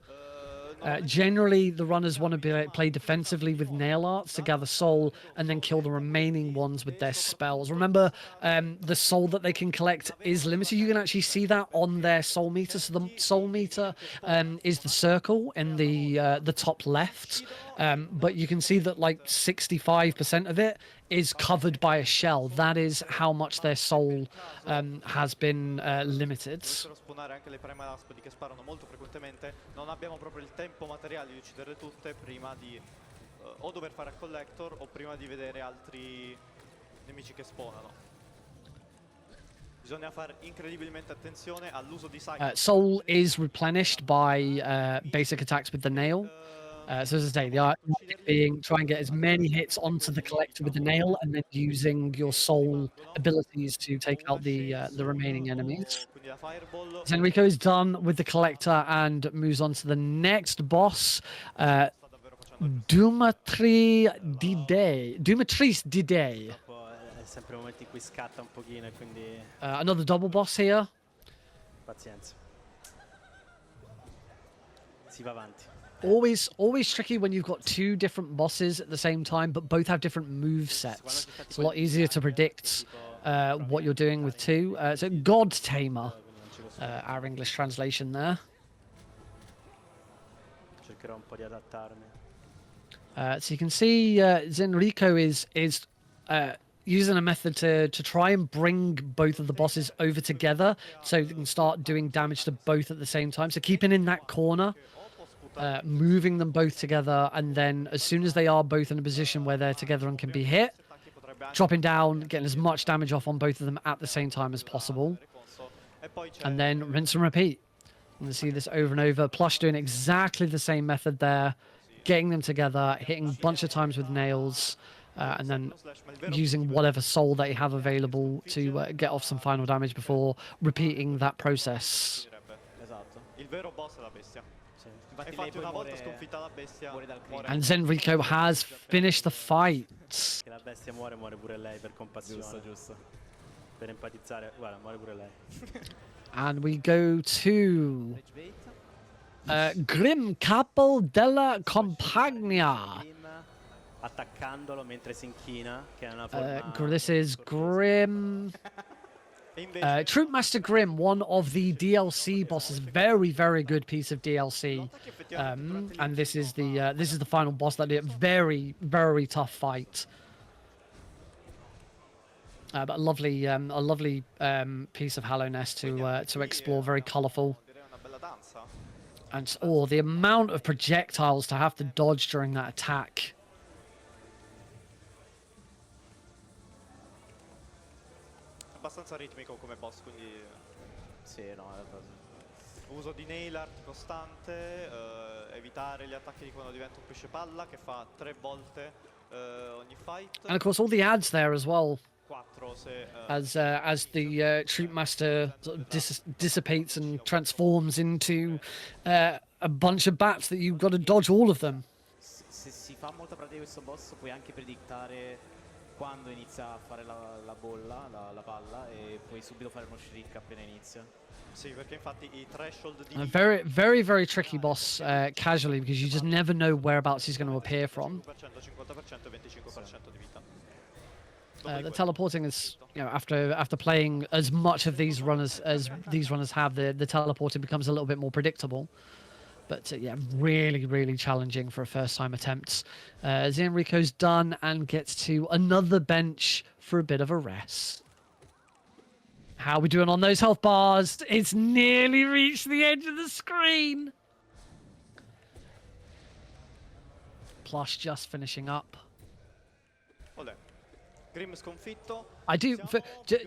Generally, the runners want to play defensively with nail arts to gather soul and then kill the remaining ones with their spells. Remember, the soul that they can collect is limited. You can actually see that on their soul meter. So the soul meter is the circle in the top left. But you can see that like 65% of it is covered by a shell. That is how much their soul has been limited. Dovessero spawnare anche le prime raspidi che sparano molto frequentemente, non abbiamo proprio il tempo materiale di ucciderle tutte prima di o dover fare a collector o prima di vedere altri nemici che spawnano. Bisogna fare incredibilmente attenzione all'uso di cycle. Soul is replenished by basic attacks with the nail. So as I say, the art being try and get as many hits onto the collector with the nail, and then using your soul abilities to take out the remaining enemies. Quindi la fireball Zenrico is done with the collector and moves on to the next boss, sta davvero facendo Dumatris Didei. è sempre momenti in cui scatta un pochino e quindi Another double boss here. pazienza. Si va avanti. Always tricky when you've got two different bosses at the same time, but both have different move sets. It's a lot easier to predict what you're doing with two. So God Tamer, our English translation there. Cercherò un po' di adattarmi. So you can see Zenrico is using a method to try and bring both of the bosses over together so they can start doing damage to both at the same time. So keeping in that corner. Moving them both together, and then as soon as they are both in a position where they're together and can be hit, dropping down, getting as much damage off on both of them at the same time as possible, and then rinse and repeat. And we see this over and over. Plush doing exactly the same method there, getting them together, hitting a bunch of times with nails, and then using whatever soul they have available to get off some final damage before repeating that process. Esatto. Il vero boss è la bestia. Infatti, Infatti lei una poi volta muore, sconfitta la bestia muore dal muore. And Zenrico has finished the fight. Che la bestia muore pure lei per compassione. Giusto. Per empatizzare. Guarda, muore pure lei. And we go to Rage bait. Grim Capo della Compagnia. Attaccandolo mentre si inchina, che è una forma... This is Grim. E invece Troop Master Grim, one of the DLC bosses, very, very good piece of DLC. And this is the final boss that did very, very tough fight. But a lovely piece of Hallownest to explore, very colourful. direi una bella danza. And the amount of projectiles to have to dodge during that attack. Abbastanza ritmico come boss, quindi Sì, no, è vero. uso di nail art costante, evitare gli attacchi di quando diventa un pesce palla che fa 3 volte ogni fight. And of course all the ads there as well. 4 se As the Troop Master sort of dissipates and transforms into a bunch of bats that you've got to dodge all of them. Se si fa molta pratica di questo boss puoi anche predictare quando inizia a fare la bolla, la palla, e puoi subito fare uno shriek appena inizia. Sì, perché infatti i threshold di A very, very, very tricky boss casually because you just never know whereabouts he's going to appear from. 50%, 50% e 25% di vita. The teleporting is, you know, after playing as much of these runners as these runners have, the teleporting becomes a little bit more predictable. But yeah, really, really challenging for a first-time attempt. Enrico's done and gets to another bench for a bit of a rest. How are we doing on those health bars? It's nearly reached the edge of the screen. Plush just finishing up. Olè. Grim sconfitto. I do,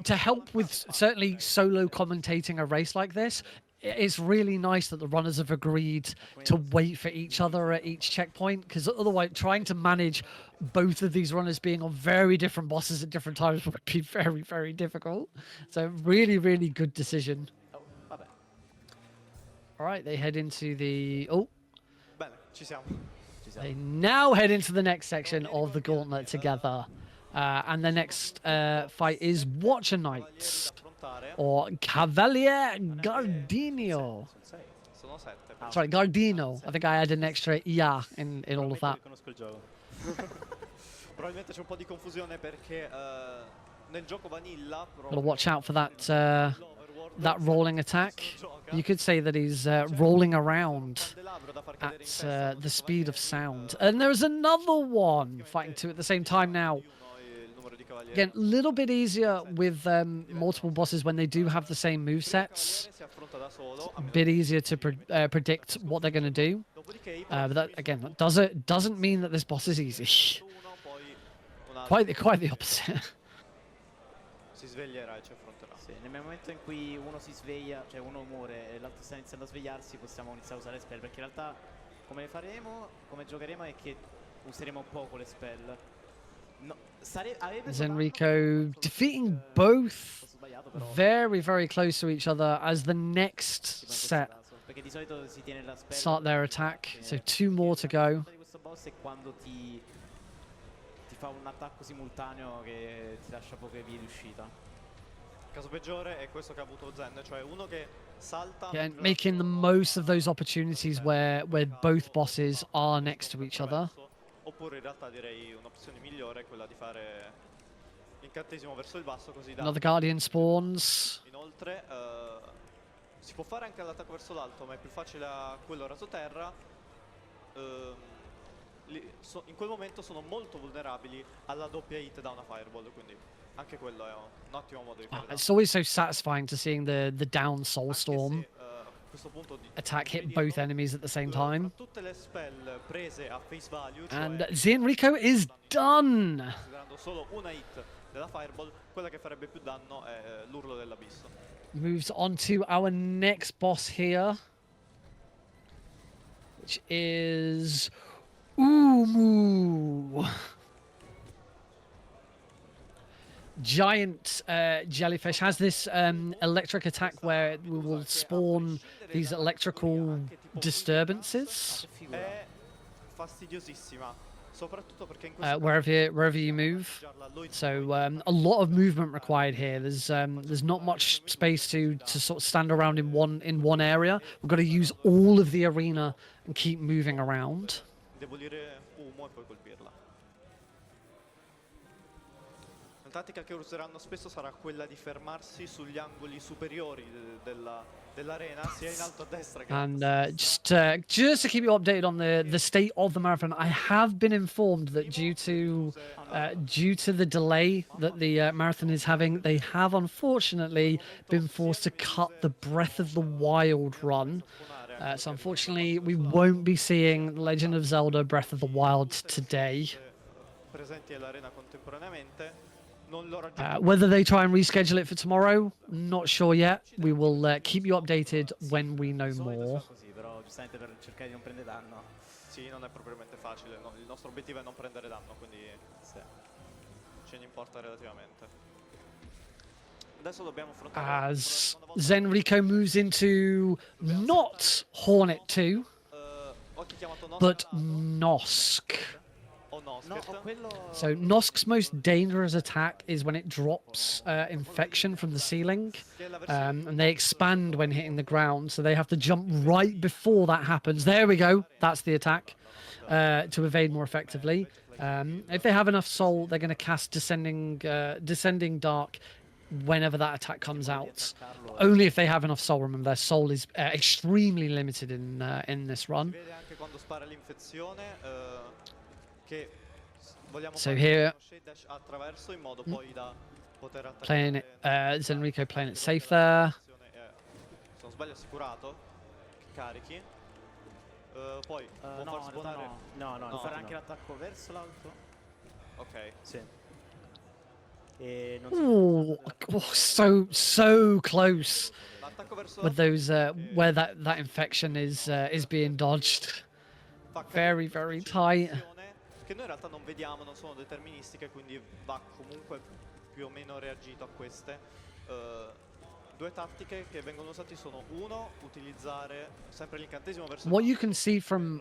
to help with certainly solo commentating a race like this, it's really nice that the runners have agreed to wait for each other at each checkpoint, because otherwise trying to manage both of these runners being on very different bosses at different times would be very, very difficult. So really, really good decision. Oh, vabbè. All right, they head into the... Oh, Bene, ci siamo. they now head into the next section of the gauntlet together. And the next fight is Watcher Knights, or Cavalier Gardino. Sono 7. Sorry, Gardino. I think I had an extra IA in all of that. Conosco il gioco. Probabilmente c'è un po' di confusione perché nel gioco vanilla Gotta watch out for that rolling attack. You could say that he's rolling around at the speed of sound. And there's another one fighting two at the same time now. Again, a little bit easier with multiple bosses when they do have the same movesets. A bit easier to predict what they're going to do. But that, again, doesn't mean that this boss is easy. Quite the opposite. Si sveglierà e ci affronterà. Sì, nel momento in cui uno si sveglia, cioè uno muore e l'altro sta iniziando a svegliarsi, possiamo iniziare a usare le spell, perché in realtà come faremo, come giocheremo è che useremo poco le spell. No, Enrico defeating both very, very close to each other as the next set start their attack. So 2 more to go. Ti fa un attacco simultaneo che ti lascia poche vie di uscita. Il caso peggiore è questo che ha avuto Zen, cioè uno che salta. Yeah, and making the most of those opportunities where both bosses are next to each other. Oppure in realtà direi un'opzione migliore è quella di fare l'incantesimo verso il basso, così da... Another Guardian spawns. Inoltre si può fare anche l'attacco verso l'alto, ma è più facile a quello raso terra. In quel momento sono molto vulnerabili alla doppia hit da una fireball, quindi anche quello è un ottimo modo di fare danno. It's always so satisfying to seeing the down Soulstorm attack hit both enemies at the same time. Tutte le spell prese a face value, And Enrico is done. Considerando solo una hit della fireball, quella che farebbe più danno è l'urlo dell'abisso. Moves on to our next boss here, which is Umu. Giant jellyfish has this electric attack where we will spawn these electrical disturbances È fastidiosissima, soprattutto perché in questo wherever you move. So a lot of movement required here. There's not much space to sort of stand around in one area. We've got to use all of the arena and keep moving around. Demolire Umo e poi colpirla. La tattica che useranno spesso sarà quella di fermarsi sugli angoli superiori dell'arena, sia in alto a destra che And just to keep you updated on the state of the marathon, I have been informed that due to the delay that the marathon is having, they have unfortunately been forced to cut the Breath of the Wild run. So unfortunately, we won't be seeing Legend of Zelda Breath of the Wild today. presenti all'arena contemporaneamente. Whether they try and reschedule it for tomorrow, not sure yet. We will keep you updated when we know more. Però giustamente per cercare di non prendere danno. Sì, non è propriamente facile. No, il nostro obiettivo è non prendere danno, quindi ce ne importa relativamente. Adesso dobbiamo affrontare As Enrico moves into not Hornet 2, but Nosk. o No, Nosket. ho quello... So Nosk's most dangerous attack is when it drops infection from the ceiling, and they expand when hitting the ground, so they have to jump right before that happens. There we go. That's the attack to evade more effectively. If they have enough soul, they're going to cast Descending Dark whenever that attack comes out. Only if they have enough soul. Remember, their soul is extremely limited in this run. Si vede anche quando spara l'infezione che vogliamo So fare here- uno shade dash attraverso in modo poi da poter attaccare. Playing it, Zenrico playing it safe there. Se non sbaglio assicurato che carichi. Poi può no, far in realtà spawnare. no. No, Devo fare no. anche l'attacco verso l'alto? Ok. Sì. E non si Ooh, so close L'attacco verso with those where that infection is being dodged. fa Very, cadere very questa tight. circolazione che noi in realtà non vediamo, non sono deterministiche, quindi va comunque più o meno reagito a queste. Due tattiche che vengono usate sono uno, utilizzare sempre l'incantesimo verso What you can see from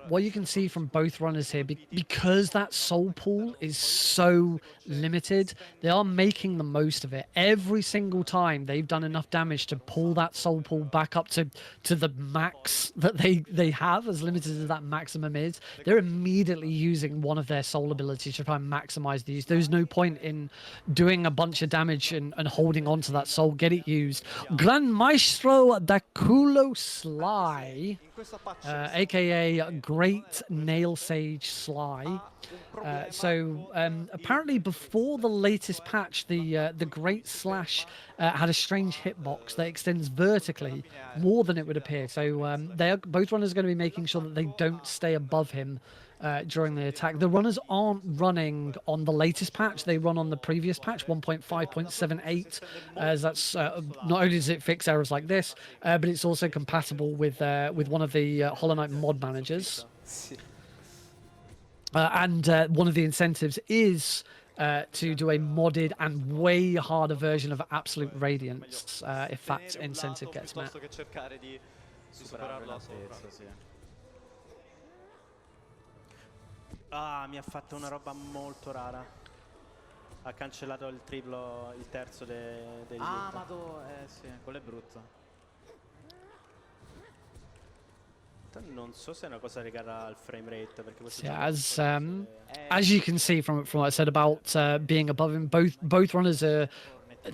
both runners here, because that soul pool is so limited, they are making the most of it. Every single time they've done enough damage to pull that soul pool back up to the max that they have, as limited as that maximum is. They're immediately using one of their soul abilities to try and maximize these. There's no point in doing a bunch of damage and holding on to that soul. Get it used. Gran Maestro da Culo Sly, in questa patch aka Great Nail Sage Sly. Apparently before the latest patch, the Great Slash had a strange hitbox that extends vertically more than it would appear. So both runners are going to be making sure that they don't stay above him during the attack. The runners aren't running on the latest patch; they run on the previous patch, 1.5.78. As that's not only does it fix errors like this, but it's also compatible with one of the Hollow Knight mod managers. And one of the incentives is to do a modded and way harder version of Absolute Radiance, if that incentive gets met. piuttosto che cercare di superarlo da sopra. Altezza, sì. Ah, mi ha fatto una roba molto rara. Ha cancellato il triplo, il terzo dei Ah, loop. sì, quello è brutto. Non so se è una cosa legata al frame rate, perché questo Yeah, gioco as you can see from what I said about being above him, both runners are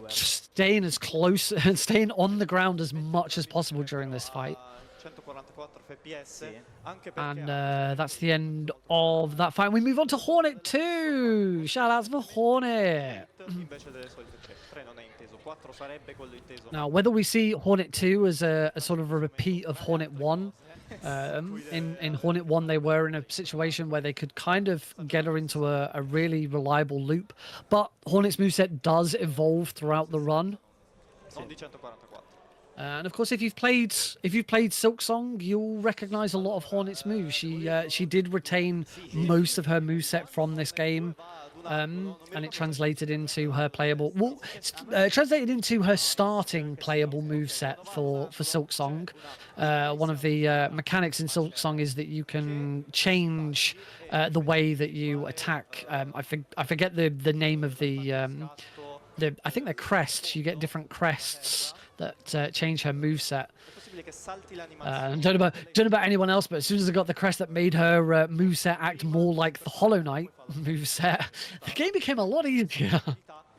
staying as close and staying on the ground as much as possible during this fight. 144 fps, Sì. anche perché And that's the end of that fight. We move on to Hornet 2. Shout outs for Hornet. invece delle solite 3 non è inteso, 4 sarebbe quello inteso. Now, whether we see Hornet 2 as a sort of a repeat of Hornet 1, in Hornet 1 they were in a situation where they could kind of get her into a really reliable loop, but Hornet's moveset does evolve throughout the run. Non di 144. And of course, if you've played Silksong, you'll recognize a lot of Hornet's moves. She did retain most of her moveset from this game, and it translated into her playable. Well, translated into her starting playable moveset for Silksong. One of the mechanics in Silksong is that you can change the way that you attack. I forget the name of I think they're crests. You get different crests that change her moveset. È possibile che salti l'animazione. Don't know about anyone else, but as soon as I got the crest that made her moveset act more like the Hollow Knight moveset, the game became a lot easier.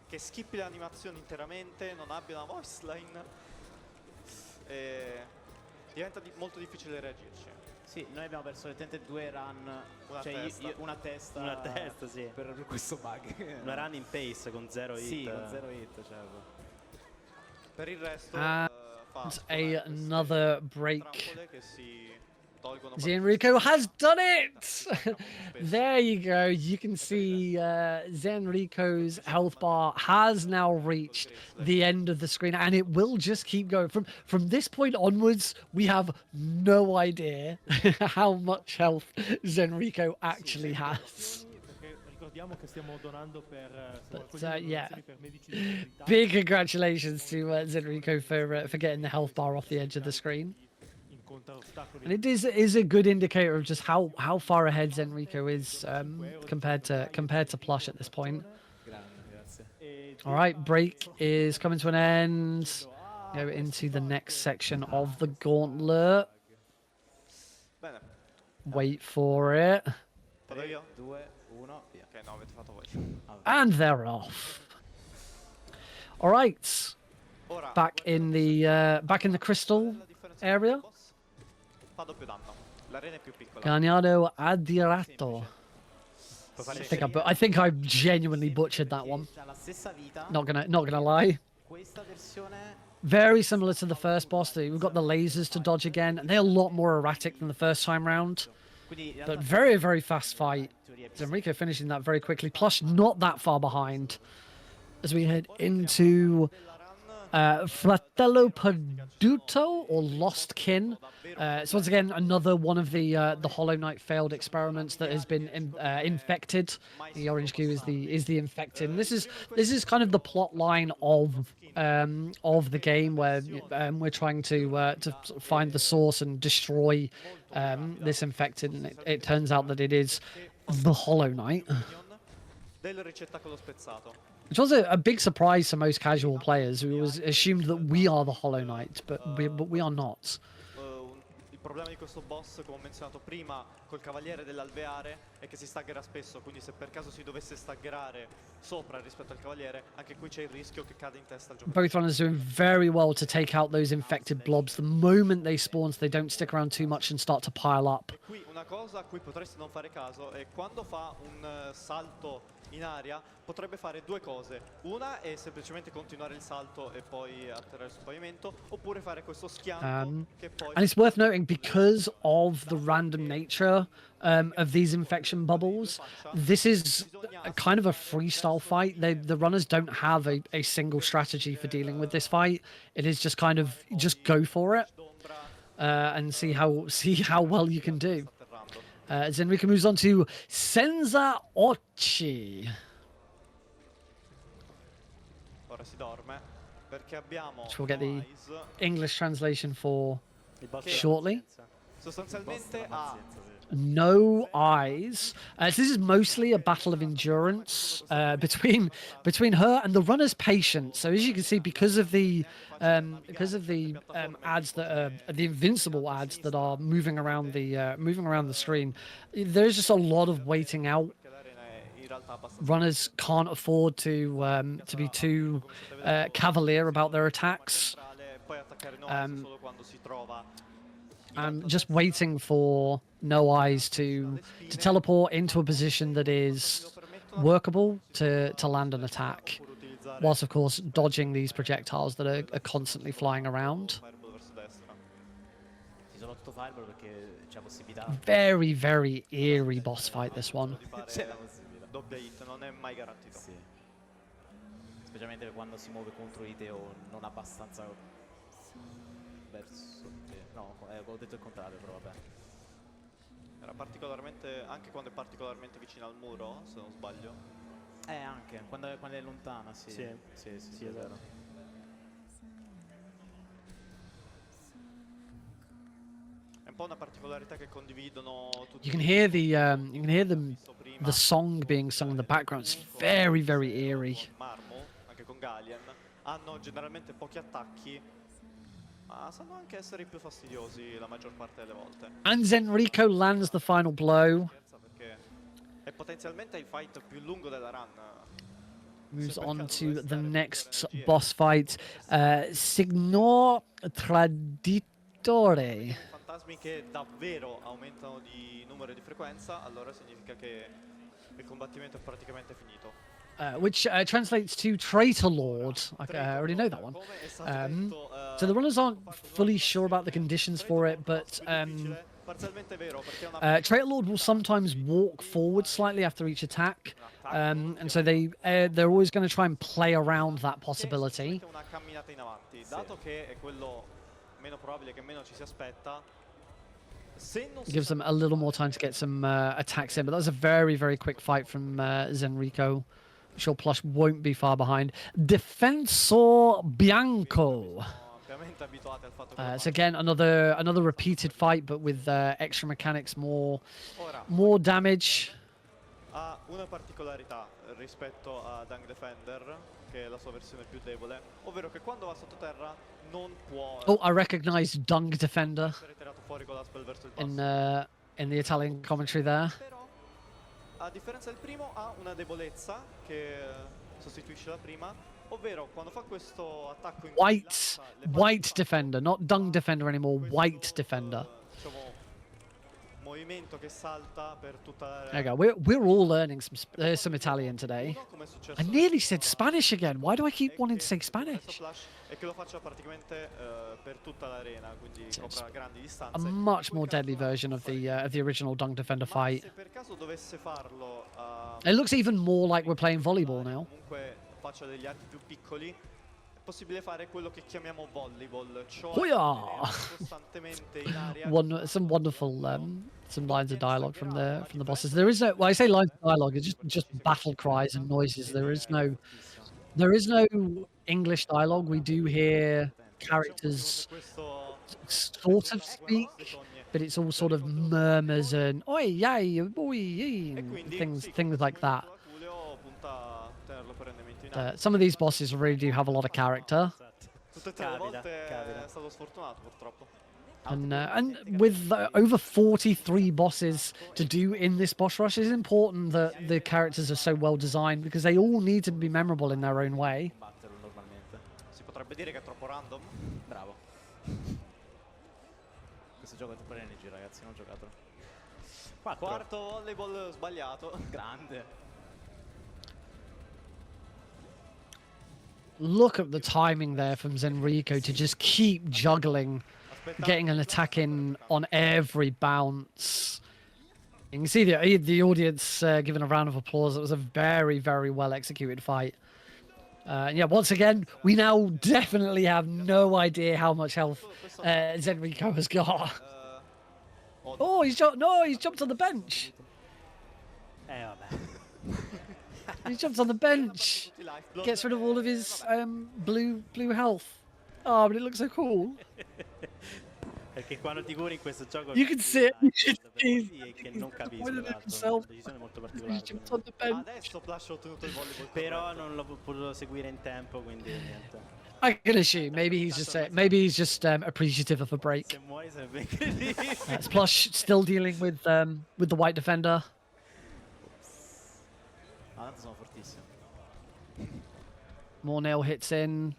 Che skippi l'animazione interamente, non abbia una voice line. Diventa molto difficile reagirci. Sì, noi abbiamo perso letteralmente 2 run, Una cioè testa. una testa. Una testa, sì. Per questo bug. Una run in pace con 0 hit. Sì, con 0 hit, certo. Per il resto And fa scolare queste another break. trappole che si tolgono Zenrico has done it! There you go. You can see Zenrico's health bar has now reached the end of the screen, and it will just keep going. From this point onwards, we have no idea how much health Zenrico actually has. Perché ricordiamo che stiamo donando per yeah. per medici di disabilità. Big congratulations to Zenrico for getting the health bar off the edge of the screen. In And it is a good indicator of just how far ahead Zenrico is compared to Plush at this point. Grande, grazie. All right, break is coming to an end. Go into the next section of the gauntlet. Bene, Wait for it. vado io? 2, 1, via. Ok, no, avete fatto voi. And they're off. All right, Ora, back in the crystal la differenza area. con il boss fa doppio danno. L'arena è più piccola. Gagnado Adirato. Puoi fare I think I genuinely butchered that one. C'ha la stessa vita. Not gonna lie. Questa versione Very similar to the first boss. We've got the lasers to dodge again, and they're a lot more erratic than the first time round. quindi in But realtà very fast fight. in teoria è più Zenrico finishing that very quickly. Plush not that far behind as we head into Fratello Perduto or Lost Kin. So once again, another one of the Hollow Knight failed experiments that has been infected. The orange goo is the infected. And this is kind of the plot line of the game where we're trying to find the source and destroy this infected. And it turns out that it is the Hollow Knight, del ricettacolo spezzato. which was a big surprise to most casual players who was assumed that we are the Hollow Knight, but we are not. Il problema di questo boss, come ho menzionato prima, col cavaliere dell'alveare è che si staggerà spesso, quindi se per caso si dovesse staggerare sopra rispetto al cavaliere, anche qui c'è il rischio che cada in testa al giocatore. Both runners doing very well to take out those infected blobs. The moment they spawn, so they don't stick around too much and start to pile up. E qui una cosa a cui potreste non fare caso è quando fa un salto in aria potrebbe fare due cose. Una è semplicemente continuare il salto e poi atterrare sul pavimento, oppure fare questo schianto che poi... And it's worth noting, because of the random nature of these infection bubbles, this is a kind of a freestyle fight. The runners don't have a single strategy for dealing with this fight. It is just kind of just go for it and see how well you can do. As Enrico moves on to Senza Occhi. Ora si dorme perché abbiamo Which we'll get the Eyes, English translation for Il boss shortly. sostanzialmente ha No eyes. So this is mostly a battle of endurance between her and the runner's patience. So as you can see, because of the ads that are the invincible ads that are moving around the screen, there's just a lot of waiting out. perché l'arena è in realtà abbastanza Runners can't afford to be too cavalier about their attacks. centrale, poi attaccare Noise solo quando si trova I'm just waiting for No Eyes to teleport into a position that is workable to land an attack, pur utilizzare whilst of course dodging these projectiles that are constantly flying around. Fireball verso destra. Sì, soprattutto Fireball perché c'è possibilità. Very eerie boss fight, this one. Di fare C'è la possibilità. doppia hit non è mai garantito. Sì. Specialmente quando si muove contro di te o non abbastanza verso te. No, ho detto il contrario, però vabbè. Era particolarmente anche quando è particolarmente vicino al muro, se non sbaglio. Anche quando è lontana, sì. Sì. Sì, è vero. È un po' una particolarità che condividono tutti. You can hear the visto prima the song being sung in the background. It's very eerie. con Marmo, anche con Galien, hanno generalmente pochi attacchi, ma sanno anche essere i più fastidiosi la maggior parte delle volte. And Zenrico lands the final blow. Scherza perché è potenzialmente il fight più lungo della run. Moves on to the next boss fight. Signor Traditore. Fantasmi che davvero aumentano di numero e di frequenza, allora significa che il combattimento è praticamente finito. Which translates to Traitor Lord. I already know that one. Come è stato detto, So the runners aren't fully sure about the conditions for it, but parzialmente vero perché è una Traitor Lord will sometimes walk forward slightly after each attack, and so they're always going to try and play around that possibility. una camminata in avanti, dato che è quello meno probabile che meno ci si aspetta. Se non si Gives them a little more time to get some attacks in, but that was a very quick fight from Zenrico. I'm sure Plush won't be far behind. Defensor Bianco. pian veramente abituati al fatto che So again, another repeated fight, but with extra mechanics, ora more damage. ha una particolarità rispetto a Dunk Defender, che è la sua versione più debole, ovvero che quando va sottoterra non può Oh, I recognize Dung Defender essere tirato fuori con la spell verso il basso. in the Italian commentary there. Però, a differenza del primo, ha una debolezza che sostituisce la prima, ovvero quando fa questo attacco in cui lancia le White parti Defender, not Dung Defender anymore. questo, White Defender. diciamo, movimento che salta per tutta There la... you go. We're all learning some Italian today. Uno, come è successo I nearly said Spanish again. Why do I keep wanting to say questo Spanish? Plush è che lo faccia praticamente per tutta l'arena, quindi copra grandi A distanze. much In more quel deadly caso version of può fare the original Dung Defender ma fight. se per caso dovesse farlo It looks even more like we're playing volleyball now. comunque faccia degli archi più piccoli, è possibile fare quello che chiamiamo volleyball, cioè Hoo-yah! tenere costantemente in aria Some wonderful some lines of dialogue from the bosses. There is no, well, I say lines of dialogue. It's just battle cries and noises. There is no English dialogue. We do hear characters questo sort of speak, but it's all sort of murmurs and oi yay boy e quindi things like that. Julio punta a tenerlo perennemente in aria. Some of these bosses really do have a lot of character. Tutte e tre le Capita, volte capita. è stato sfortunato purtroppo. And with over 43 bosses to do in this boss rush, it's important that the characters are so well designed because they all need to be memorable in their own way. Combatterlo normalmente. Si potrebbe dire che è troppo random. Bravo. Questo gioco è troppo energy, ragazzi, non ho giocato. Quarto volleyball sbagliato. Grande. Look at the timing there from Zenrico to just keep juggling, getting an attack in on every bounce. You can see the audience giving a round of applause. It was a very, very well executed fight. Yeah, once again, we now definitely have no idea how much health Zenrico has got. Oh, he's jumped on the bench. Vabbè. He jumps on the bench. Gets rid of all of his blue health. Oh, but it looks so cool. Perché quando ti curi in questo gioco You can see it. e che non capisco disappointed in tra l'altro, himself. una decisione molto He particolare jumped on the bench. Adesso Plush ha ottenuto il volleyball. però corretto. non l'ho potuto seguire in tempo, quindi niente. I can assume maybe he's just appreciative of a break. Se muori sarebbe incredibile. It's Plush still dealing with the white defender. Ah, tanto sono fortissimo. More nail hits in.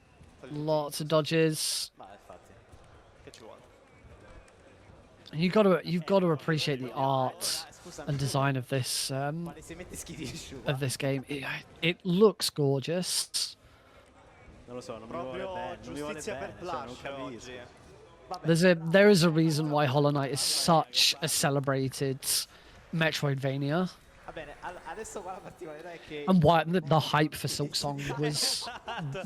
Lots of dodges. Ma infatti. Che ci vuole? You've got to appreciate the art and design of this Palesemente schifisci qua. of this game. It looks gorgeous. Non lo so, non mi vuole Proprio bene, non mi vuole giustizia per bene, cioè, non Plush capisco. oggi. There is a reason why Hollow Knight is such a celebrated Metroidvania, Va bene, adesso qua la particolarità è che and why the hype for Silk Song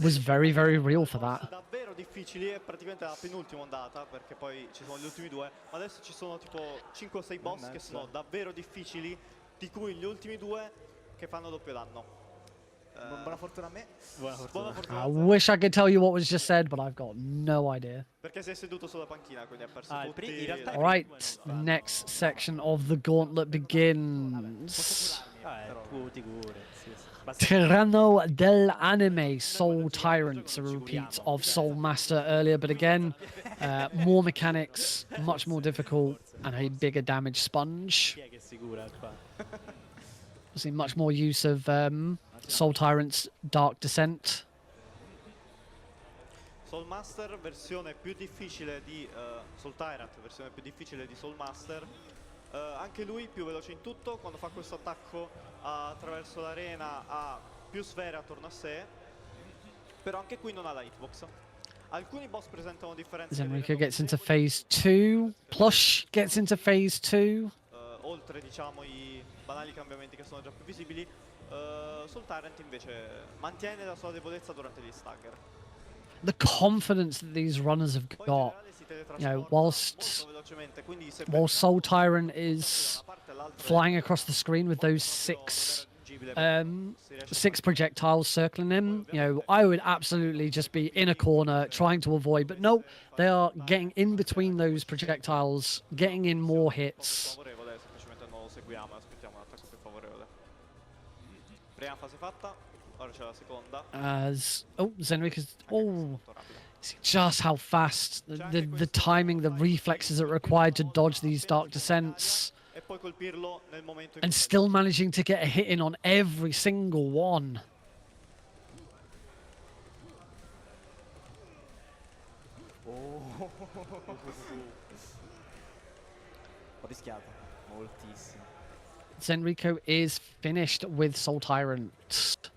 was very, very real for that. Davvero difficili, è praticamente la penultima ondata perché poi ci sono gli ultimi due, ma adesso ci sono tipo 5 o 6 boss che sono davvero difficili, di cui gli ultimi due che fanno doppio danno. buona fortuna a me. Buona fortuna. Buona fortuna I a te, wish I could tell you what was just said, but I've got no idea. perché sei seduto sulla panchina, quindi hai perso Ah, tutti. in realtà- All right, next section of the gauntlet begins. Tu ti curi. Sì, sì. Basta- Tyranno dell'anime, Soul Tyrants, a repeat of Soul Master earlier, but again, more mechanics, much more difficult, and a bigger damage sponge. Chi è che si cura qua? See much more use of Soul Tyrant's Dark Descent. Soul Master, versione più difficile di Soul Tyrant, versione più difficile di Soul Master. Anche lui più veloce in tutto, quando fa questo attacco attraverso l'arena ha più sfere attorno a sé, però anche qui non ha la hitbox. Alcuni boss presentano differenze. che Zenrico rendono gets più into deboli, phase 2. Plush gets into phase 2. oltre diciamo i banali cambiamenti che sono già più visibili. Soul Tyrant invece mantiene la sua debolezza durante gli stagger. The confidence that these runners have Poi in got. generale si teletrasporta whilst- molto velocemente, quindi se While per Soul caso Tyrant da una is parte all'altra flying across the screen with those 6 6 projectiles circling him, you know, I would absolutely just be in a corner trying to avoid. But no, they are getting in between those projectiles, getting in more hits. Favorevole, semplicemente non lo seguiamo e aspettiamo un attacco più favorevole. Prima fase fatta, ora c'è la seconda. As Zenrica's Molto rapida. see just how fast the timing, the reflexes that are required to dodge these dark descents, E poi colpirlo nel momento in and cui still managing to get a hit in on every single one. Ho rischiato moltissimo. Zenrico is finished with Soul Tyrant.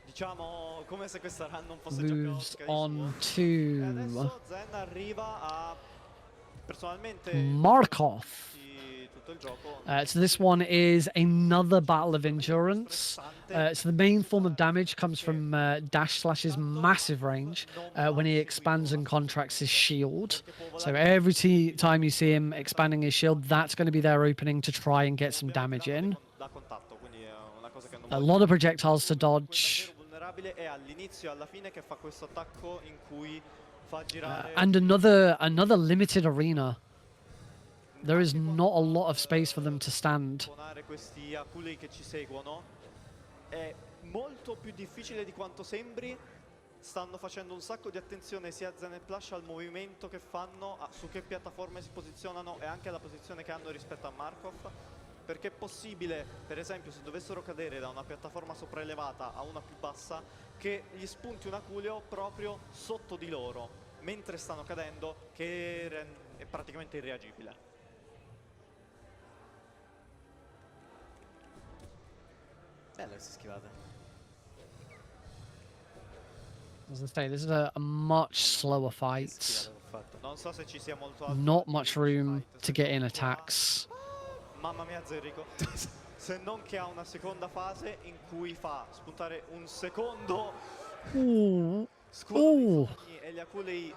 diciamo come se questa run non fosse Moves già on E to adesso Zen arriva a personalmente Markov. tutto il gioco. So this one is another battle of endurance. So the main form of damage comes from Dash/'s massive range when he expands and contracts his shield. So every time you see him expanding his shield, that's going to be their opening to try and get some damage in. Da contatto, quindi è una cosa che non A voglio lot of projectiles to dodge. davvero vulnerabile è all'inizio e alla fine che fa questo attacco in cui fa girare And another limited arena. There is not a lot of space for them to stand. suonare questi aculei che ci seguono. È molto più difficile di quanto sembri. Stanno facendo un sacco di attenzione sia Zen e Plush al movimento che fanno, su che piattaforme si posizionano e anche alla posizione che hanno rispetto a Markov. Perché è possibile, per esempio, se dovessero cadere da una piattaforma sopraelevata a una più bassa, che gli spunti un aculeo proprio sotto di loro, mentre stanno cadendo, che è praticamente irreagibile. Bella questa schivata. As I say, this is a much slower fight. Schivata che ho fatto. Non so se ci sia molto altro Not da much dire su room fight, to se get non in che ha- attacks. Mamma mia Zerico. Se non che ha una seconda fase in cui fa spuntare un secondo Ooh, scudo dei Ooh. sogni e gli aculei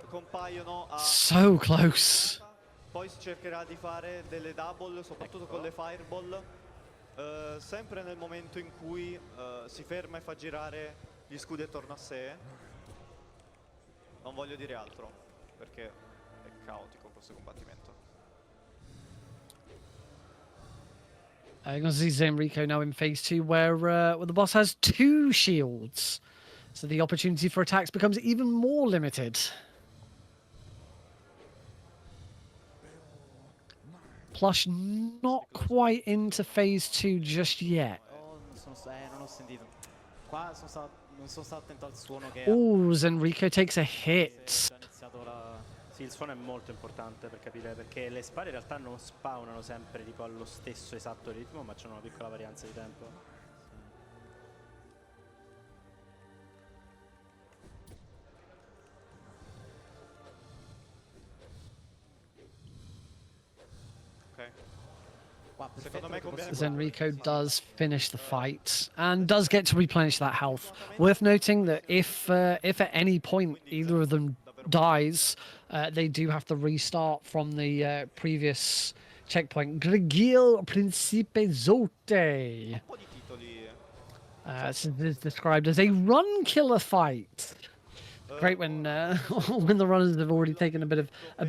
compaiono a... so close. Poi si cercherà di fare delle double, soprattutto con le fireball, sempre nel momento in cui si ferma e fa girare gli scudi attorno a sé. Non voglio dire altro, perché è caotico questo combattimento. You can see Zenrico now in phase 2 where the boss has 2 shields. So the opportunity for attacks becomes even more limited. Plush not quite into phase 2 just yet. Oh, non ho sentito. Qua non sono stato attento al suono che Oh, Zenrico takes a hit. ha iniziato la... Sì, il suono è molto importante per capire, perché le spade in realtà non spawnano sempre tipo allo stesso esatto ritmo, ma c'è una piccola varianza di tempo. Ok. Qua, Secondo me perfetto, conviene posso- Zenrico does finish the fight and does get to replenish that health. Worth noting that if at any point either of them dies, they do have to restart from the previous checkpoint. Grigil Principe Zote. Un po' di titoli. This is described as a run killer fight. Great when when the runners have already taken a bit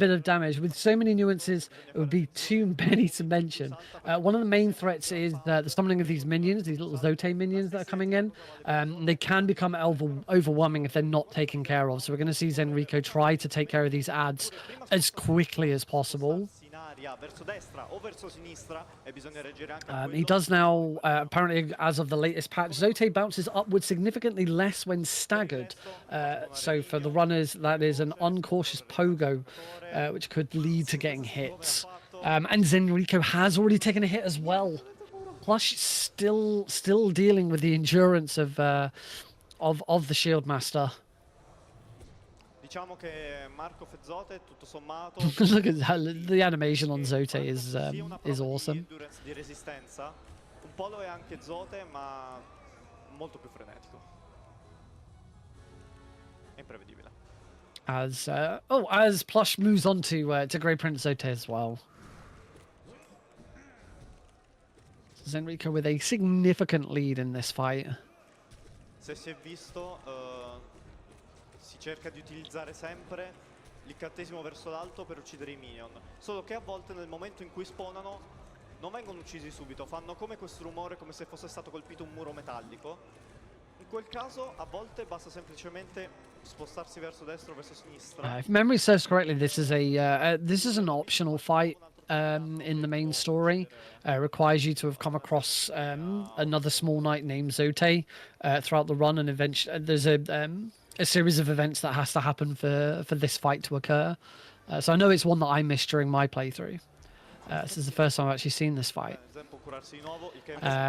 of damage. With so many nuances, it would be too many to mention. One of the main threats is the summoning of these minions, these little Zote minions that are coming in. They can become overwhelming if they're not taken care of. So we're going to see Zenrico try to take care of these ads as quickly as possible. In aria verso destra o verso sinistra e bisogna reagire anche a He quello. does now, apparently, as of the latest patch, Zote bounces upwards significantly less when staggered. So for the runners, that is an uncautious pogo, which could lead to getting hit. And Zenrico has already taken a hit as well. Plush still dealing with the endurance of the Shield Master. Diciamo che Markov e Zote tutto sommato Look at that, the animation on Zote is sia una prova di awesome. endurance, di resistenza. Un po' lo è anche Zote, ma molto più frenetico. È imprevedibile. As Plush moves on to Grey Prince Zote as well. Zenrico with a significant lead in this fight. Se si è visto, si cerca di utilizzare sempre l'incantesimo verso l'alto per uccidere i minion. Solo che a volte nel momento in cui spawnano non vengono uccisi subito, fanno come questo rumore, come se fosse stato colpito un muro metallico. In quel caso a volte basta semplicemente spostarsi verso destra o verso sinistra. If memory serves correctly, this is an optional fight in the main story. Requires you to have come across another small knight named Zote throughout the run, and eventually there's a series of events that has to happen for this fight to occur. So I know it's one that I missed during my playthrough. This is the first time I've actually seen this fight,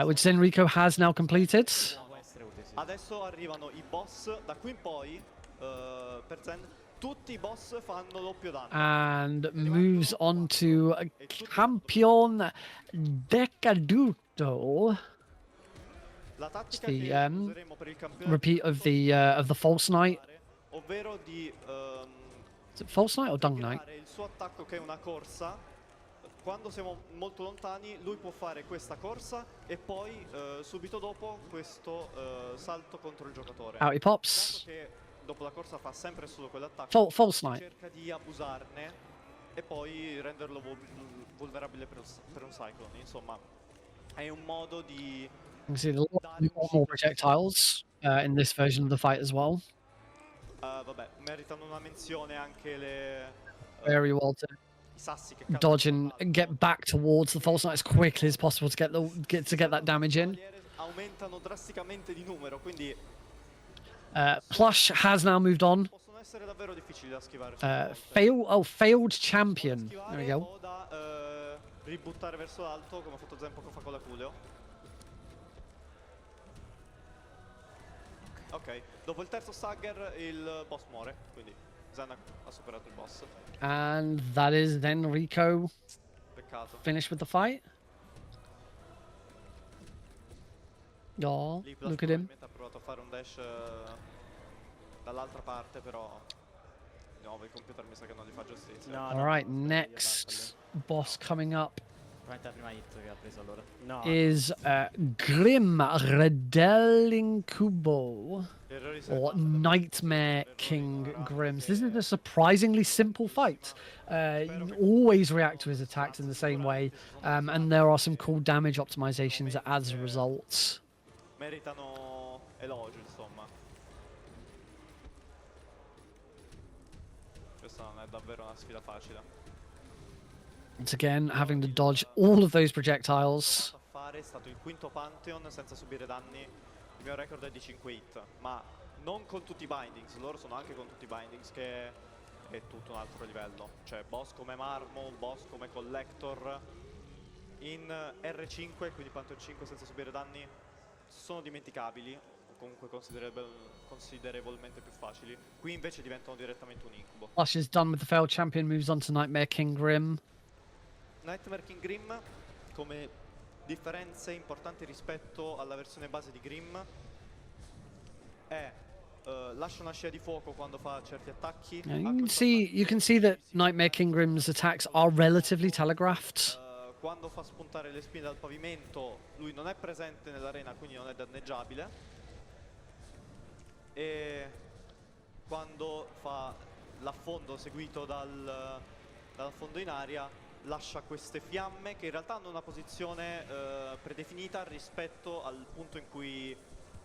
which Zenrico has now completed. Adesso arrivano i boss, da qui in poi per Zen tutti i boss fanno doppio danno. And moves on to Campion Decaduto. La tattica The che useremo per il campione repeat of the False Knight. ovvero di Is it False Knight or Dung Knight? il suo attacco, che è una corsa. Quando siamo molto lontani lui può fare questa corsa e poi subito dopo questo salto contro il giocatore. Out he pops. Dato che dopo la corsa fa sempre solo quell'attacco, False Knight. cerca di abusarne e poi renderlo vulnerabile per un cyclone. Insomma, è un modo di You can see a lot more projectiles in this version of the fight as well. vabbè, meritano una menzione anche le Very well to i sassi che cadono dodge sulla and get back towards the False Knight as quickly as possible to get that damage in. aumentano drasticamente di numero, quindi Plush has now moved on. possono essere davvero difficili da schivare. Failed champion. Da There we schivare go. o da ributtare verso l'alto, come ha fatto Zen poco fa con la Culeo. Ok, dopo il terzo stagger il boss muore, quindi Zen ha superato il boss. And that is then Rico Peccato. finished with the fight. Oh, Lì Plush look at him. probabilmente ha provato a fare un dash dall'altra parte, però di nuovo il computer mi sa che non gli fa giustizia. No, All right, next boss coming up Probabilmente la prima hit che ha preso allora. No, is Grim Redelincubo, Errori or sempre. Nightmare King Grims. This is a surprisingly simple fight. You always react to his attacks in the same way, and there are some cool damage optimizations as a result. Meritano elogio, insomma. Questa non è davvero una sfida facile. Once again, having to dodge all of those projectiles. A fare è stato il quinto Pantheon senza subire danni. Il mio record è di 5 hit, ma non con tutti i bindings. Loro sono anche con tutti i bindings, che è tutto un altro livello. Cioè boss come Marmo, boss come Collector in R5, quindi Pantheon 5 senza subire danni, sono dimenticabili, o comunque considerevolmente più facili. Qui invece diventano direttamente un incubo. Plush is done with the failed champion, moves on to Nightmare King Grim. Nightmare King Grim, come differenze importanti rispetto alla versione base di Grim, è lascia una scia di fuoco quando fa certi attacchi. You can see that Nightmare King Grim's attacks are relatively telegraphed. Quando fa spuntare le spine dal pavimento lui non è presente nell'arena, quindi non è danneggiabile. E quando fa l'affondo seguito dall'affondo in aria lascia queste fiamme che in realtà hanno una posizione predefinita rispetto al punto in cui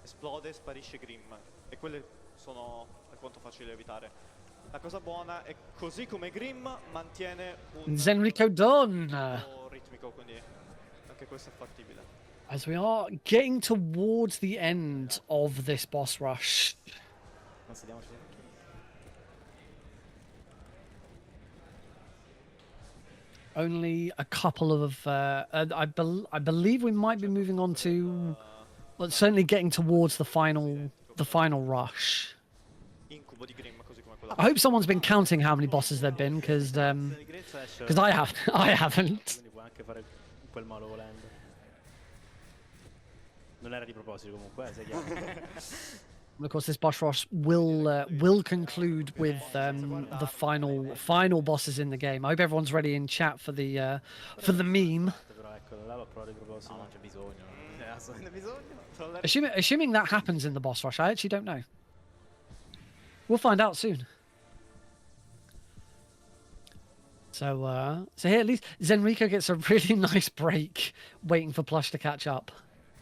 esplode e sparisce Grim, e quelle sono alquanto facili da evitare. La cosa buona è, così come Grim mantiene un Zenrico done. ritmo ritmico, quindi anche questo è fattibile. As we are getting towards the end of this boss rush. Consideriamoci. Only a couple of I believe we might be moving on to, well, certainly getting towards the final rush. Incubo di Grim, così come quella. I hope someone's been counting how many bosses there've been, because I haven't. Quindi puoi anche fare quel malo volendo. Non era di proposito comunque, sei chiaro. Of course, this boss rush will conclude with the final bosses in the game. I hope everyone's ready in chat for the meme. Però ecco, quello là l'ho provato di proposito. No, non c'è bisogno. Non c'è assolutamente bisogno. Assuming that happens in the boss rush, I actually don't know. We'll find out soon. So here at least Zenrico gets a really nice break, waiting for Plush to catch up.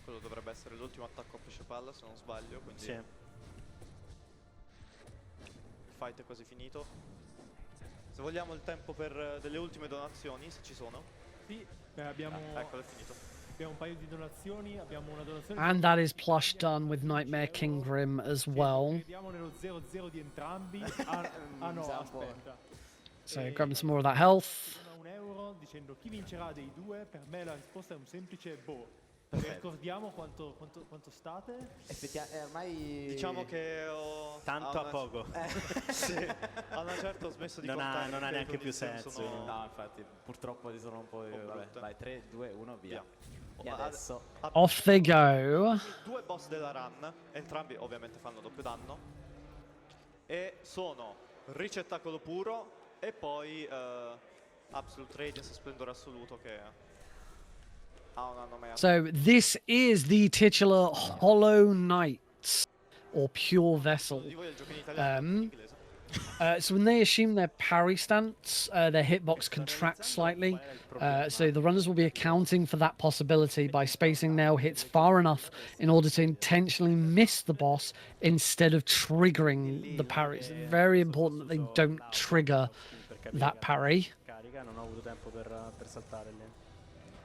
Quello dovrebbe essere l'ultimo attacco a pesce palla, se non sbaglio, quindi Sì. il fight è quasi finito. Se vogliamo il tempo per delle ultime donazioni, se ci sono. Sì, abbiamo, Eccolo, è finito. abbiamo un paio di donazioni, abbiamo una donazione And that is Plush done with Nightmare King Grim as well. Vediamo nello 0-0 di entrambi. Ah no, aspetta. So grabbing some more of that health. €1 dicendo chi vincerà dei due. Per me la risposta è un semplice boh. Ricordiamo quanto state? Ormai... Diciamo che ho... Tanto a poco. Sì, a una certa ho smesso di Non ha contare. le neanche più condizioni senso. sono- No, infatti, purtroppo ci sono un po'... Vabbè, brutte. vai, 3, 2, 1, via. E Ma adesso... Off they go. Due boss della run, entrambi ovviamente fanno doppio danno. E sono ricettacolo puro e poi Absolute Radiance, splendore assoluto che ha un anno mai. So this is the titular Hollow Knight or Pure Vessel. Di voi il gioco in italiano in inglese. So when they assume their parry stance, their hitbox contracts slightly. So the runners will be accounting for that possibility by spacing nail hits far enough in order to intentionally miss the boss instead of triggering the parry. It's very important that they don't trigger that parry. Carica, non ho avuto tempo per saltare lì.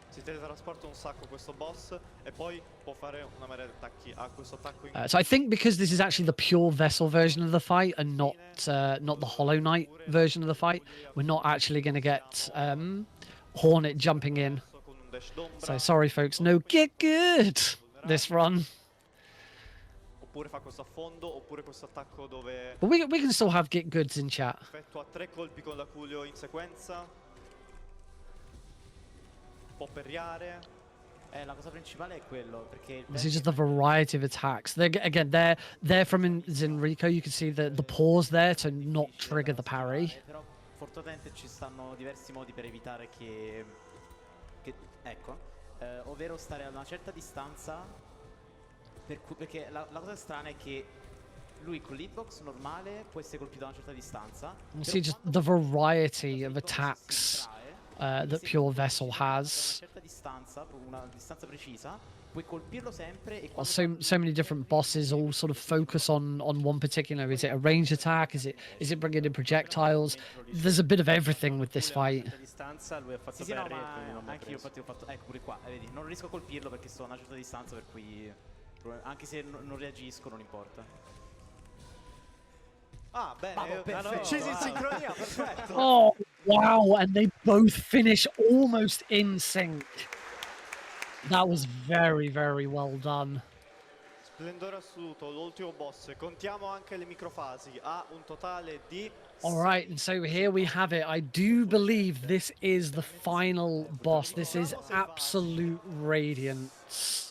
Si teletrasporta un sacco questo boss e poi può fare una marea di attacchi. Ha questo attacco in So I think because this is actually the pure vessel version of the fight and not the Hollow Knight version of the fight, we're not actually going to get Hornet jumping in. con un dash d'ombra. So sorry, folks, no get good this run. Oppure fa questo affondo, oppure questo attacco dove But we can still have get goods in chat. effettua 3 colpi con l'aculio in sequenza. Può perriare. La cosa principale è quello, perché... This is just the variety of attacks. They're from Zenrico. You can see the pause there to not trigger the parry. Però fortunatamente ci stanno diversi modi per evitare che ecco, ovvero stare a una certa distanza, perché la cosa strana è che lui con l'hitbox normale può essere colpito da una certa distanza. You see just the variety of attacks that Pure Vessel has. Una certa distanza, una distanza precisa, puoi colpirlo sempre e Well, so many different bosses all sort of focus on one particular. Is it a range attack? Is it bringing in projectiles? There's a bit of everything with this fight. A distanza lui ha fatto Sì, no, parry e ma quindi non mi ha anche io preso. infatti ho fatto, ecco pure qua, vedi, non riesco a colpirlo perché sto a una certa distanza, per cui anche se non reagisco non importa. Ah, bene. perfetto. Scesi in sincronia, perfetto. Oh wow! And they both finish almost in sync. That was very, very well done. Splendore assoluto, l'ultimo boss. Contiamo anche le microfasi. Ha un totale di... All right, and so here we have it. I do believe this is the final boss. This is Absolute Radiance.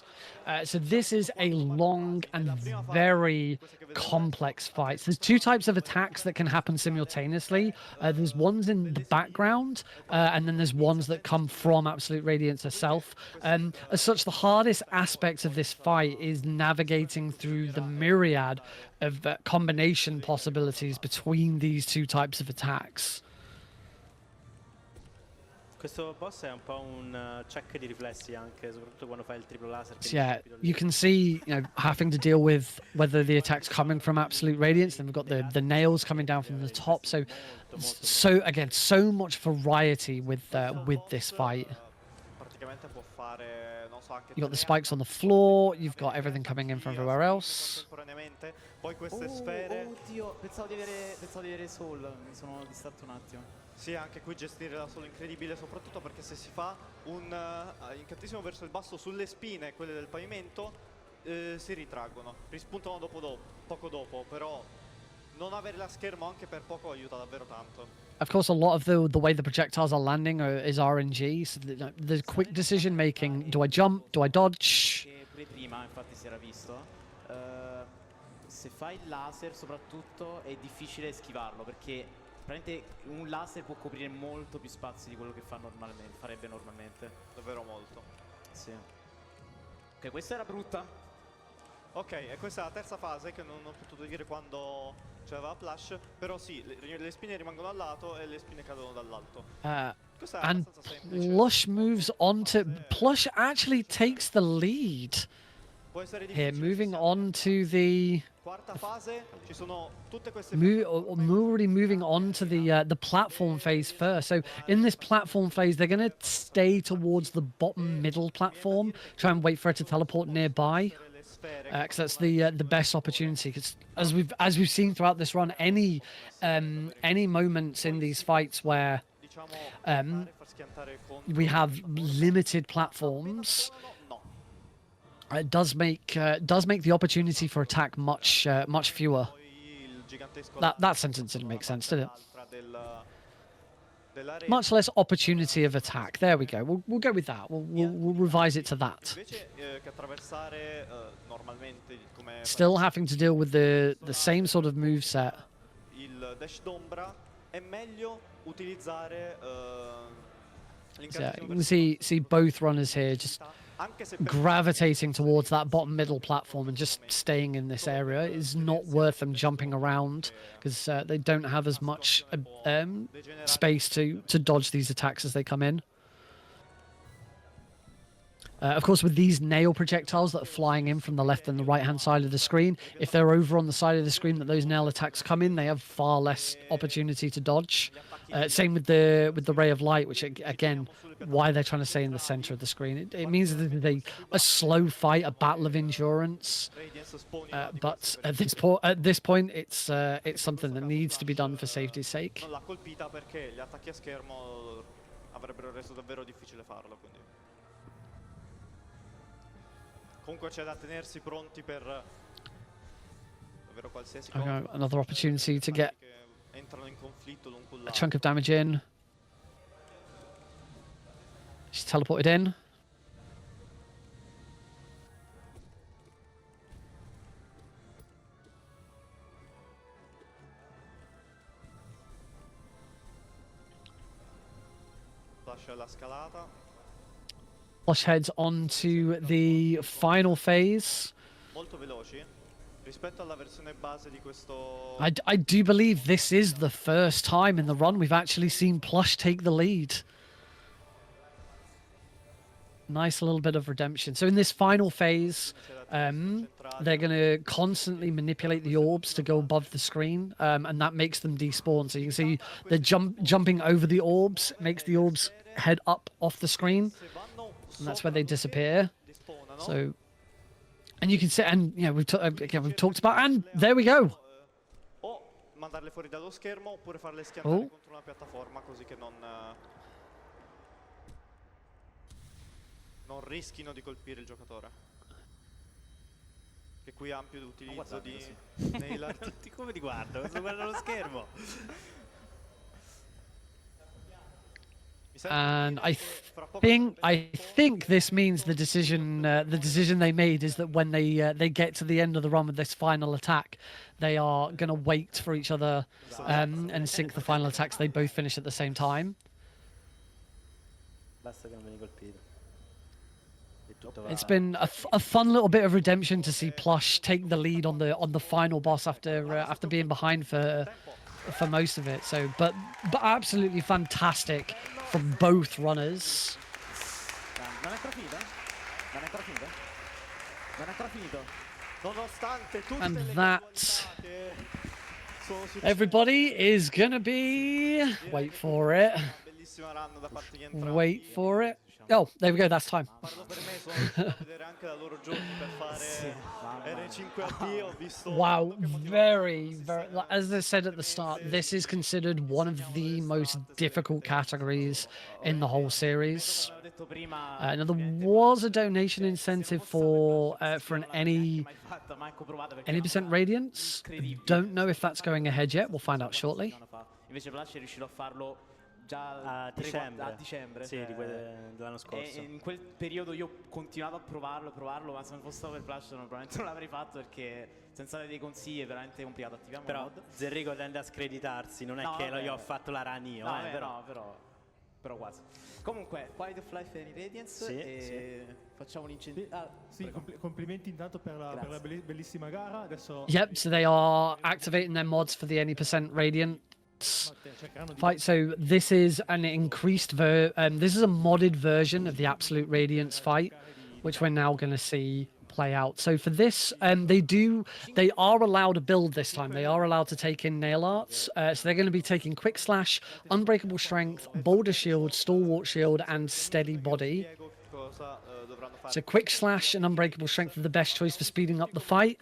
So this is a long and very complex fight. So there's two types of attacks that can happen simultaneously. There's ones in the background, and then there's ones that come from Absolute Radiance herself. As such, the hardest aspect of this fight is navigating through the myriad of combination possibilities between these two types of attacks. Questo boss è un po' un check di riflessi anche, soprattutto quando fai il triplo laser. che So yeah, subito lì. you can see, having to deal with whether the attack's coming from Absolute Radiance. Then we've got the nails coming down from the top. So again, so much variety with this fight. Praticamente può fare, non so, anche You got the tre spikes on the floor. You've got everything coming in from everywhere else. contemporaneamente. Poi queste sfere. Oddio, pensavo di avere Soul, mi sono distratto un attimo. Sì, anche qui gestire la solo incredibile, soprattutto perché se si fa un incantesimo verso il basso sulle spine, quelle del pavimento, si ritraggono, rispuntano poco dopo, però non avere la schermo anche per poco aiuta davvero tanto. Of course, a lot of the way the projectiles are landing is RNG. So the quick decision making: do I jump? Do I dodge? Che pure prima infatti si era visto. Se fai il laser soprattutto è difficile schivarlo perché Praticamente un laser può coprire molto più spazi di quello che farebbe normalmente. Davvero molto. Sì. Ok, questa era brutta. Ok, e questa è la terza fase che non ho potuto dire quando c'era Plush, però sì, le spine rimangono al lato e le spine cadono dall'alto. Questa è And abbastanza semplice. Plush moves on to... Plush actually takes the lead Può essere here, difficile. moving on to the... Quarta fase, ci sono tutte queste already moving on to the platform phase first. So in this platform phase, they're going to stay towards the bottom middle platform, try and wait for it to teleport nearby, because that's the best opportunity. Because as we've seen throughout this run, any moments in these fights where we have limited platforms, it does make the opportunity for attack much fewer. That sentence didn't make sense, did it? Much less opportunity of attack. There we go. We'll go with that. We'll revise it to that. Still having to deal with the same sort of moveset. Yeah, you can see both runners here just gravitating towards that bottom middle platform and just staying in this area. Is not worth them jumping around because they don't have as much space to dodge these attacks as they come in. Of course, with these nail projectiles that are flying in from the left and the right-hand side of the screen, if they're over on the side of the screen that those nail attacks come in, they have far less opportunity to dodge. Same with the ray of light, which again, why they're trying to stay in the center of the screen. It means that it's a slow fight, a battle of endurance. But at this point, it's something that needs to be done for safety's sake. Comunque c'è da tenersi pronti per davvero qualsiasi Okay, cosa. another opportunity to get Entrano in conflitto l'un con a l'altro. chunk of damage in. She's teleported in. Lascia la scalata. Plush heads on to the final phase. Molto veloci rispetto alla versione base di questo. I do believe this is the first time in the run we've actually seen Plush take the lead. Nice little bit of redemption. So in this final phase, they're going to constantly manipulate the orbs to go above the screen, and that makes them despawn. So you can see they're jumping over the orbs, makes the orbs head up off the screen, and that's where they disappear. So, and you can see, and you know, we've talked about, and there we go. O mandarle fuori dallo schermo oppure farle schiantare contro una piattaforma così che non rischino di colpire il giocatore. Che qui ha ampio utilizzo di nail. Tutti come ti guardo? Sto guardando lo schermo. And I think this means the decision they made is that when they get to the end of the run with this final attack, they are going to wait for each other and sync the final attacks. They both finish at the same time. Basta che non vieni colpito. It's been a fun little bit of redemption to see Plush take the lead on the final boss after being behind for most of it. So, but absolutely fantastic from both runners. And that everybody is gonna be wait for it. Oh, there we go, that's time. Wow, very, as I said at the start, this is considered one of the most difficult categories in the whole series. Now there was a donation incentive for an any percent radiance. Don't know if that's going ahead yet, we'll find out shortly. già A 3-4 dicembre. a dicembre. Sì, dell'anno E scorso. in quel periodo io ho continuato a provarlo, ma se non fosse stato per Plush probabilmente non l'avrei fatto, perché senza avere dei consigli è veramente complicato. Attiviamo Però mod. Zerrico tende a screditarsi, non è No, che vabbè. io ho fatto la run io, No, vabbè, però. no, però quasi. Comunque, quality of life and radiance, Sì, e facciamo l'incentivo. Sì, complimenti intanto per la bellissima gara. Adesso Yep, so they are activating their mods for the any percent radiant cercheranno di fight. So this is an increased this is a modded version of the absolute radiance fight, which we're now going to see play out. So for this, they are allowed a build this time. They are allowed to take in nail arts. So they're going to be taking quick slash, unbreakable strength, boulder shield, stalwart shield, and steady body. So quick slash and unbreakable strength are the best choice for speeding up the fight.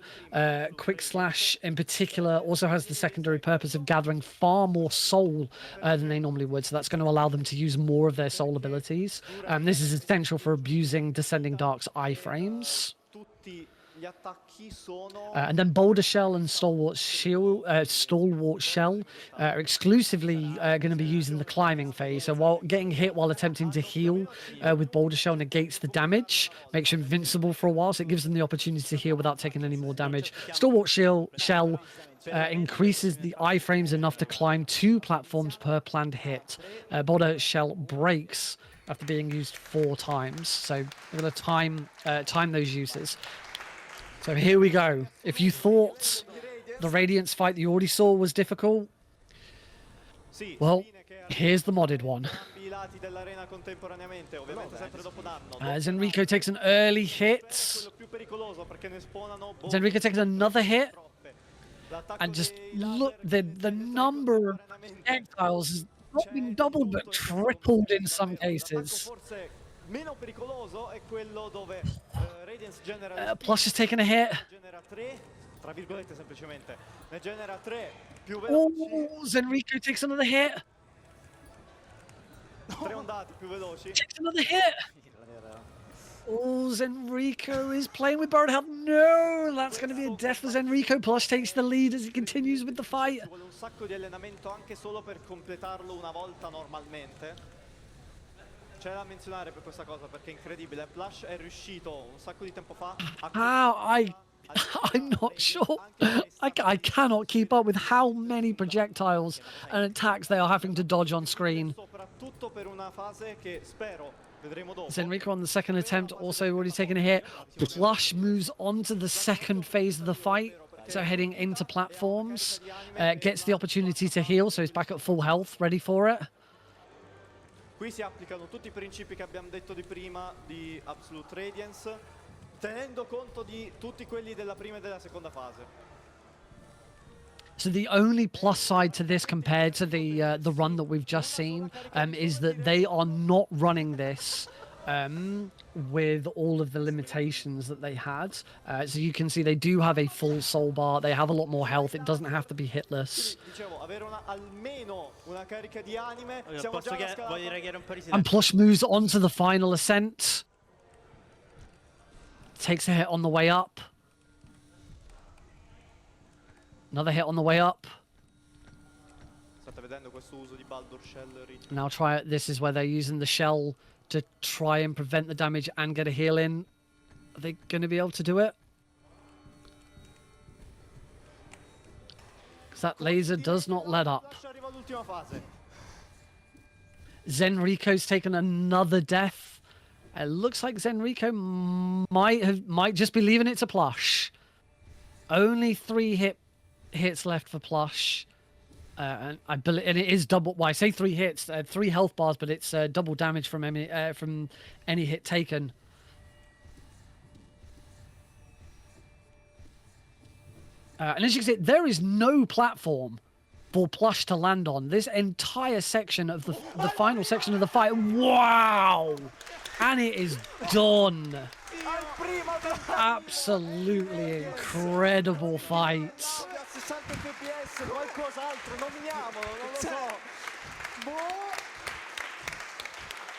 Quick slash in particular also has the secondary purpose of gathering far more soul than they normally would. So that's going to allow them to use more of their soul abilities. This is essential for abusing Descending Dark's iframes. And then Boulder Shell and Stalwart Shell are exclusively going to be used in the climbing phase. So while getting hit while attempting to heal with Boulder Shell negates the damage, makes you invincible for a while, so it gives them the opportunity to heal without taking any more damage. Stalwart Shell increases the iframes enough to climb 2 platforms per planned hit. Boulder Shell breaks after being used 4 times. So we're going to time those uses. So here we go. If you thought the Radiance fight that you already saw was difficult, well, here's the modded one. As Enrico takes an early hit. As Enrico takes another hit. And just look, the number of projectiles has not been doubled, but tripled in some cases. Plush has taken a hit. Oh, Zenrico takes another hit. Takes another hit. Oh, Zenrico is playing with borrowed health. No, that's going to be a death for Zenrico. Plush takes the lead as he continues with the fight. C'è da menzionare per questa cosa perché è incredibile. Plush è riuscito un sacco di tempo fa a I'm not sure. I cannot keep up with how many projectiles and attacks they are having to dodge on screen. soprattutto per una fase che spero vedremo dopo. Zenrico on the second attempt also already taken a hit. Plush moves on to the second phase of the fight. So heading into platforms, gets the opportunity to heal, so he's back at full health, ready for it. Qui si applicano tutti i principi che abbiamo detto di prima di Absolute Radiance, tenendo conto di tutti quelli della prima e della seconda fase. So the only plus side to this compared to the run that we've just seen is that they are not running this with all of the limitations that they had. So you can see they do have a full soul bar. They have a lot more health. It doesn't have to be hitless. Dicevo, avere almeno una carica di anime. And Plush moves on to the final ascent. Takes a hit on the way up. Another hit on the way up. State vedendo questo uso di Baldur Shell. Now try it. This is where they're using the shell to try and prevent the damage and get a heal in. Are they going to be able to do it? Because that laser does not let up. Zenrico's taken another death. It looks like Zenrico might just be leaving it to Plush. Only 3 hits left for Plush. And I believe, and it is double. Well, I say 3 hits, 3 health bars, but it's double damage from any hit taken. And as you can see, there is no platform for Plush to land on. This entire section of the final section of the fight. Wow! And it is done. Absolutely incredible fights.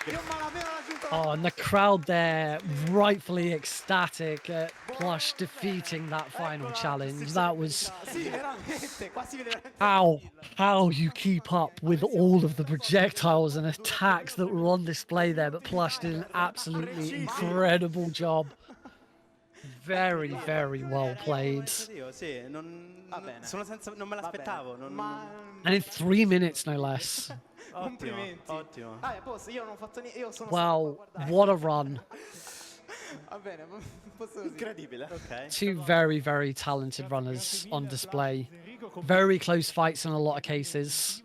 Che ho malapena raggiunto la Oh, and the crowd there rightfully ecstatic at Plush defeating that final challenge. That was Sì, veramente, qua si vede veramente how you keep up with all of the projectiles and attacks that were on display there, but Plush did an absolutely incredible job. Very, very well played. Io, sì, non, Va bene. non me l'aspettavo. Non... And in 3 minutes, no less. Complimenti. Ottimo. Posso, io non ho fatto niente, io sono Wow, stato qua a guardare. what a run. Va bene, posso così. Incredibile. Ok. Two very, very talented runners on display. Very close fights in a lot of cases.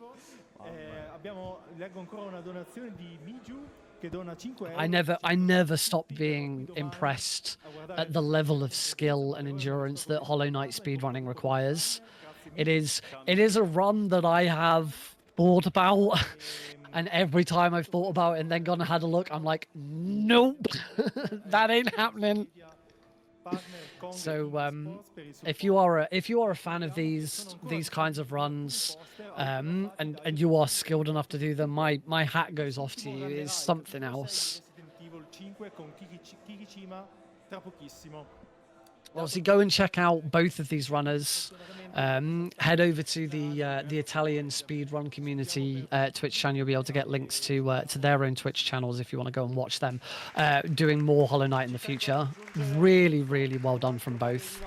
Leggo ancora una donazione di Miju che dona 5 euro. I never stopped being impressed at the level of skill and endurance that Hollow Knight speedrunning requires. It is a run that I have thought about, and every time I've thought about it and then gone and had a look, I'm like, nope, that ain't happening. So if you are a fan of these kinds of runs, and you are skilled enough to do them, my hat goes off to you. It's something else. Obviously, go and check out both of these runners. Head over to the Italian speedrun community Twitch channel. You'll be able to get links to their own Twitch channels if you want to go and watch them doing more Hollow Knight in the future. Really, really well done from both.